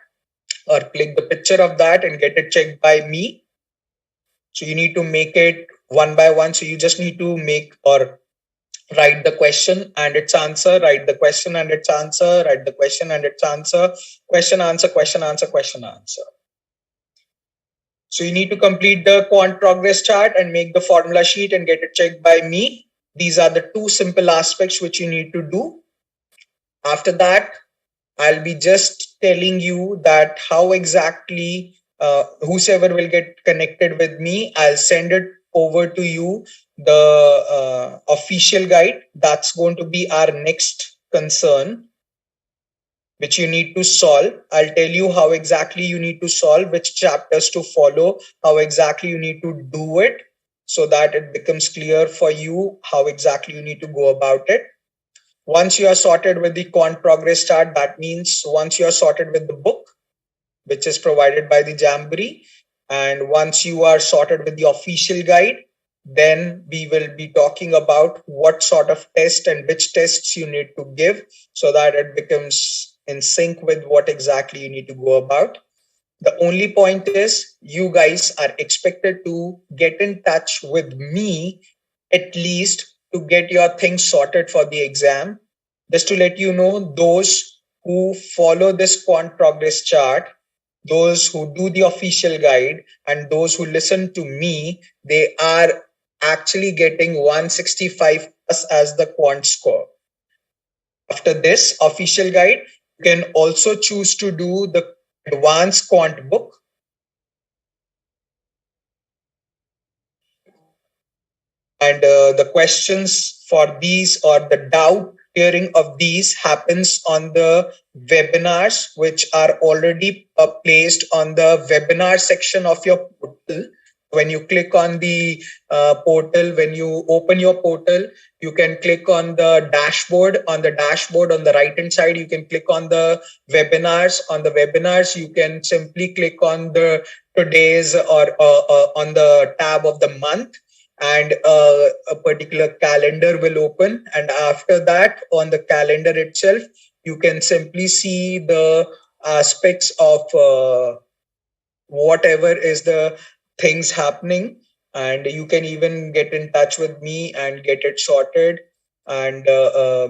or click the picture of that and get it checked by me. So you need to make it one by one. So you just need to make or write the question and its answer, write the question and its answer, write the question and its answer, question, answer, question, answer, question, answer. So you need to complete the quant progress chart and make the formula sheet and get it checked by me. These are the two simple aspects which you need to do. After that, I'll be just telling you that how exactly whosoever will get connected with me, I'll send it over to you, the official guide. That's going to be our next concern, which you need to solve. I'll tell you how exactly you need to solve, which chapters to follow, how exactly you need to do it, so that it becomes clear for you how exactly you need to go about it. Once you are sorted with the quant progress chart, that means once you are sorted with the book, which is provided by the Jamboree, and once you are sorted with the official guide, then we will be talking about what sort of test and which tests you need to give so that it becomes in sync with what exactly you need to go about. The only point is you guys are expected to get in touch with me at least to get your things sorted for the exam. Just to let you know, those who follow this quant progress chart, those who do the official guide, and those who listen to me, they are actually getting 165 plus as the quant score. After this official guide, you can also choose to do the advanced quant book. And the questions for these or the doubt clearing of these happens on the webinars, which are already placed on the webinar section of your portal. When you click on the portal, when you open your portal, you can click on the dashboard. On the dashboard on the right hand side, you can click on the webinars. On the webinars, you can simply click on the today's or on the tab of the month, and a particular calendar will open, and after that on the calendar itself you can simply see the aspects of whatever is the things happening, and you can even get in touch with me and get it sorted, and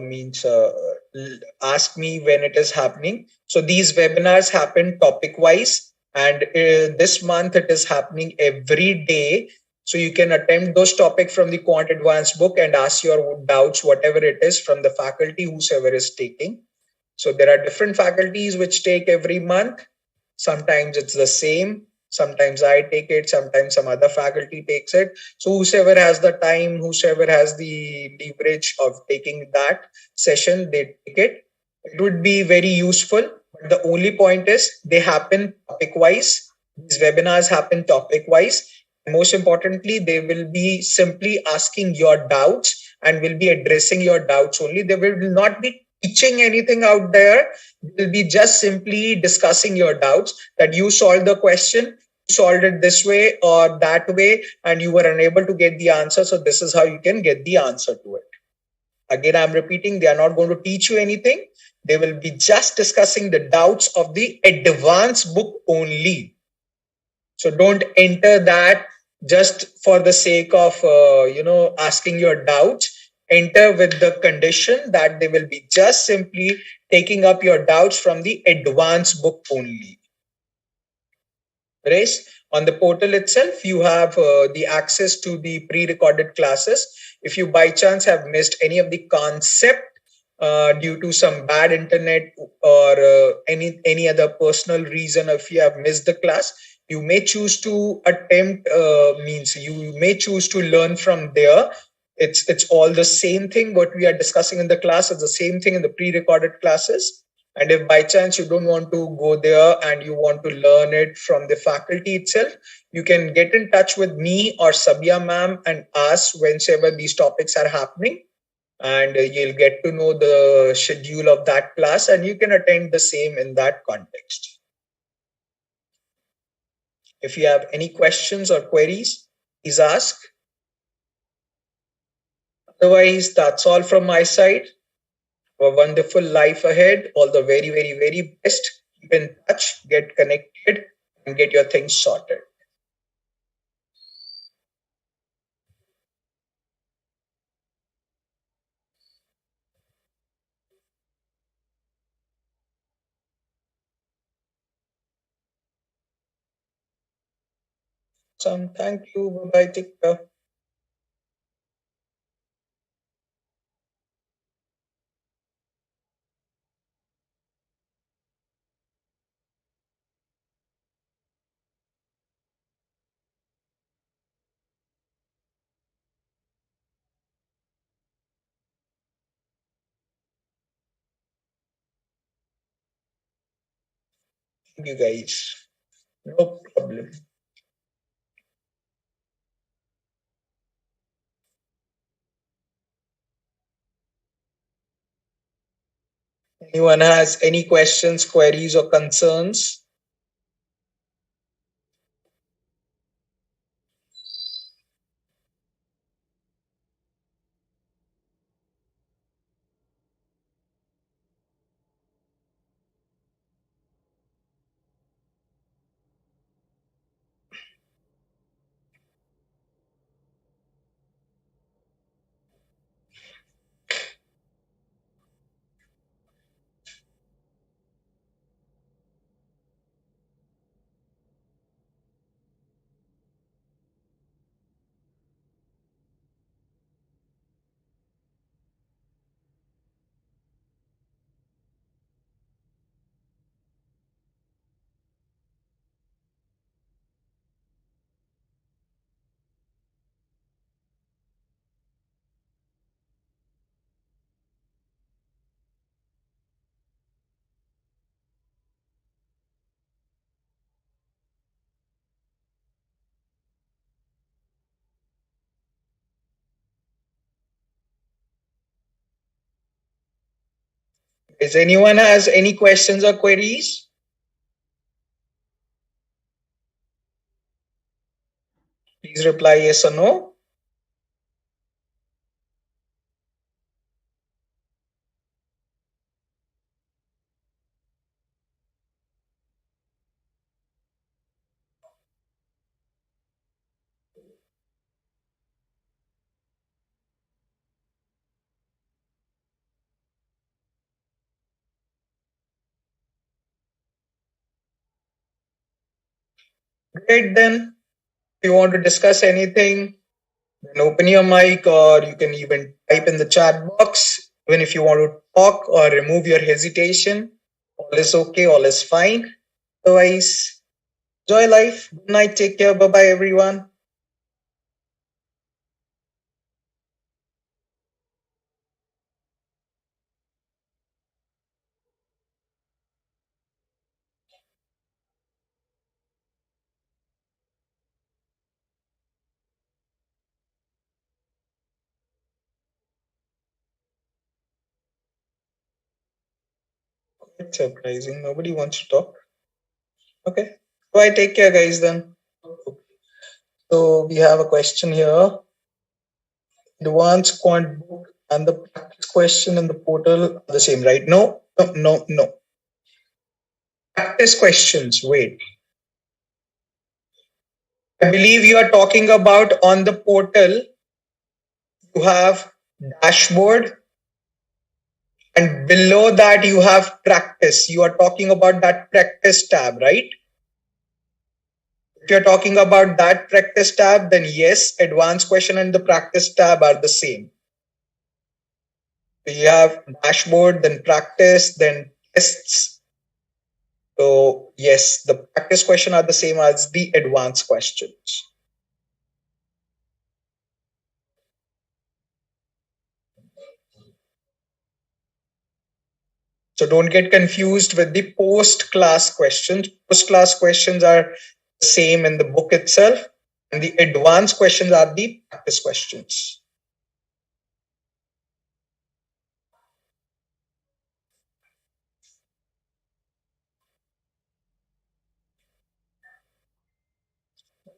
means ask me when it is happening. So these webinars happen topic wise, and this month it is happening every day. So you can attempt those topics from the quant advanced book and ask your doubts, whatever it is, from the faculty whosoever is taking. So there are different faculties which take every month. Sometimes it's the same. Sometimes I take it. Sometimes some other faculty takes it. So whosoever has the time, whosoever has the leverage of taking that session, they take it. It would be very useful. But the only point is they happen topic wise. These webinars happen topic wise. Most importantly, they will be simply asking your doubts and will be addressing your doubts only. They will not be teaching anything out there. Will be just simply discussing your doubts, that you solved the question, solved it this way or that way, and you were unable to get the answer. So this is how you can get the answer to it. Again, I'm repeating, they are not going to teach you anything. They will be just discussing the doubts of the advanced book only. So don't enter that just for the sake of asking your doubts. Enter with the condition that they will be just simply taking up your doubts from the advanced book only. Race on the portal itself, you have the access to the pre-recorded classes. If you by chance have missed any of the concept due to some bad internet or any other personal reason, if you have missed the class, you may choose to attempt means you may choose to learn from there. It's all the same thing what we are discussing in the class is the same thing in the pre-recorded classes. And if by chance you don't want to go there and you want to learn it from the faculty itself, you can get in touch with me or Sabia ma'am and ask whenever these topics are happening, and you'll get to know the schedule of that class and you can attend the same in that context. If you have any questions or queries, please ask. Otherwise, that's all from my side. Have a wonderful life ahead. All the very, very, very best. Keep in touch, get connected, and get your things sorted. Thank you. Bye bye. Take care. Thank you guys. No problem. Anyone has any questions, queries, or concerns? Is anyone has any questions or queries? Please reply yes or no. Great then. If you want to discuss anything, then open your mic or you can even type in the chat box. Even if you want to talk or remove your hesitation, all is okay, all is fine. Otherwise, enjoy life. Good night. Take care. Bye bye, everyone. It's surprising. Nobody wants to talk. Okay. Bye. Take care, guys, then. So we have a question here. Advanced quant book and the practice question in the portal are the same, right? No, no, no, no. Practice questions. Wait. I believe you are talking about on the portal, you have dashboard and below that you have practice. You are talking about that practice tab, right? If you're talking about that practice tab, then yes, advanced question and the practice tab are the same. So you have dashboard, then practice, then tests. So yes, the practice question are the same as the advanced questions. So don't get confused with the post-class questions. Post-class questions are the same in the book itself, and the advanced questions are the practice questions.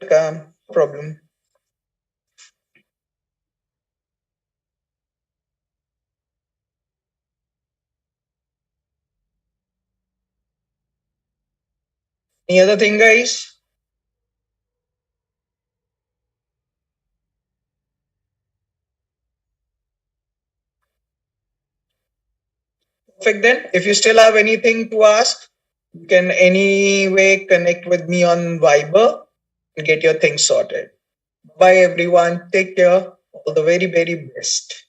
No problem. Any other thing, guys? Perfect then. If you still have anything to ask, you can anyway connect with me on Viber and get your things sorted. Bye everyone. Take care. All the very, very best.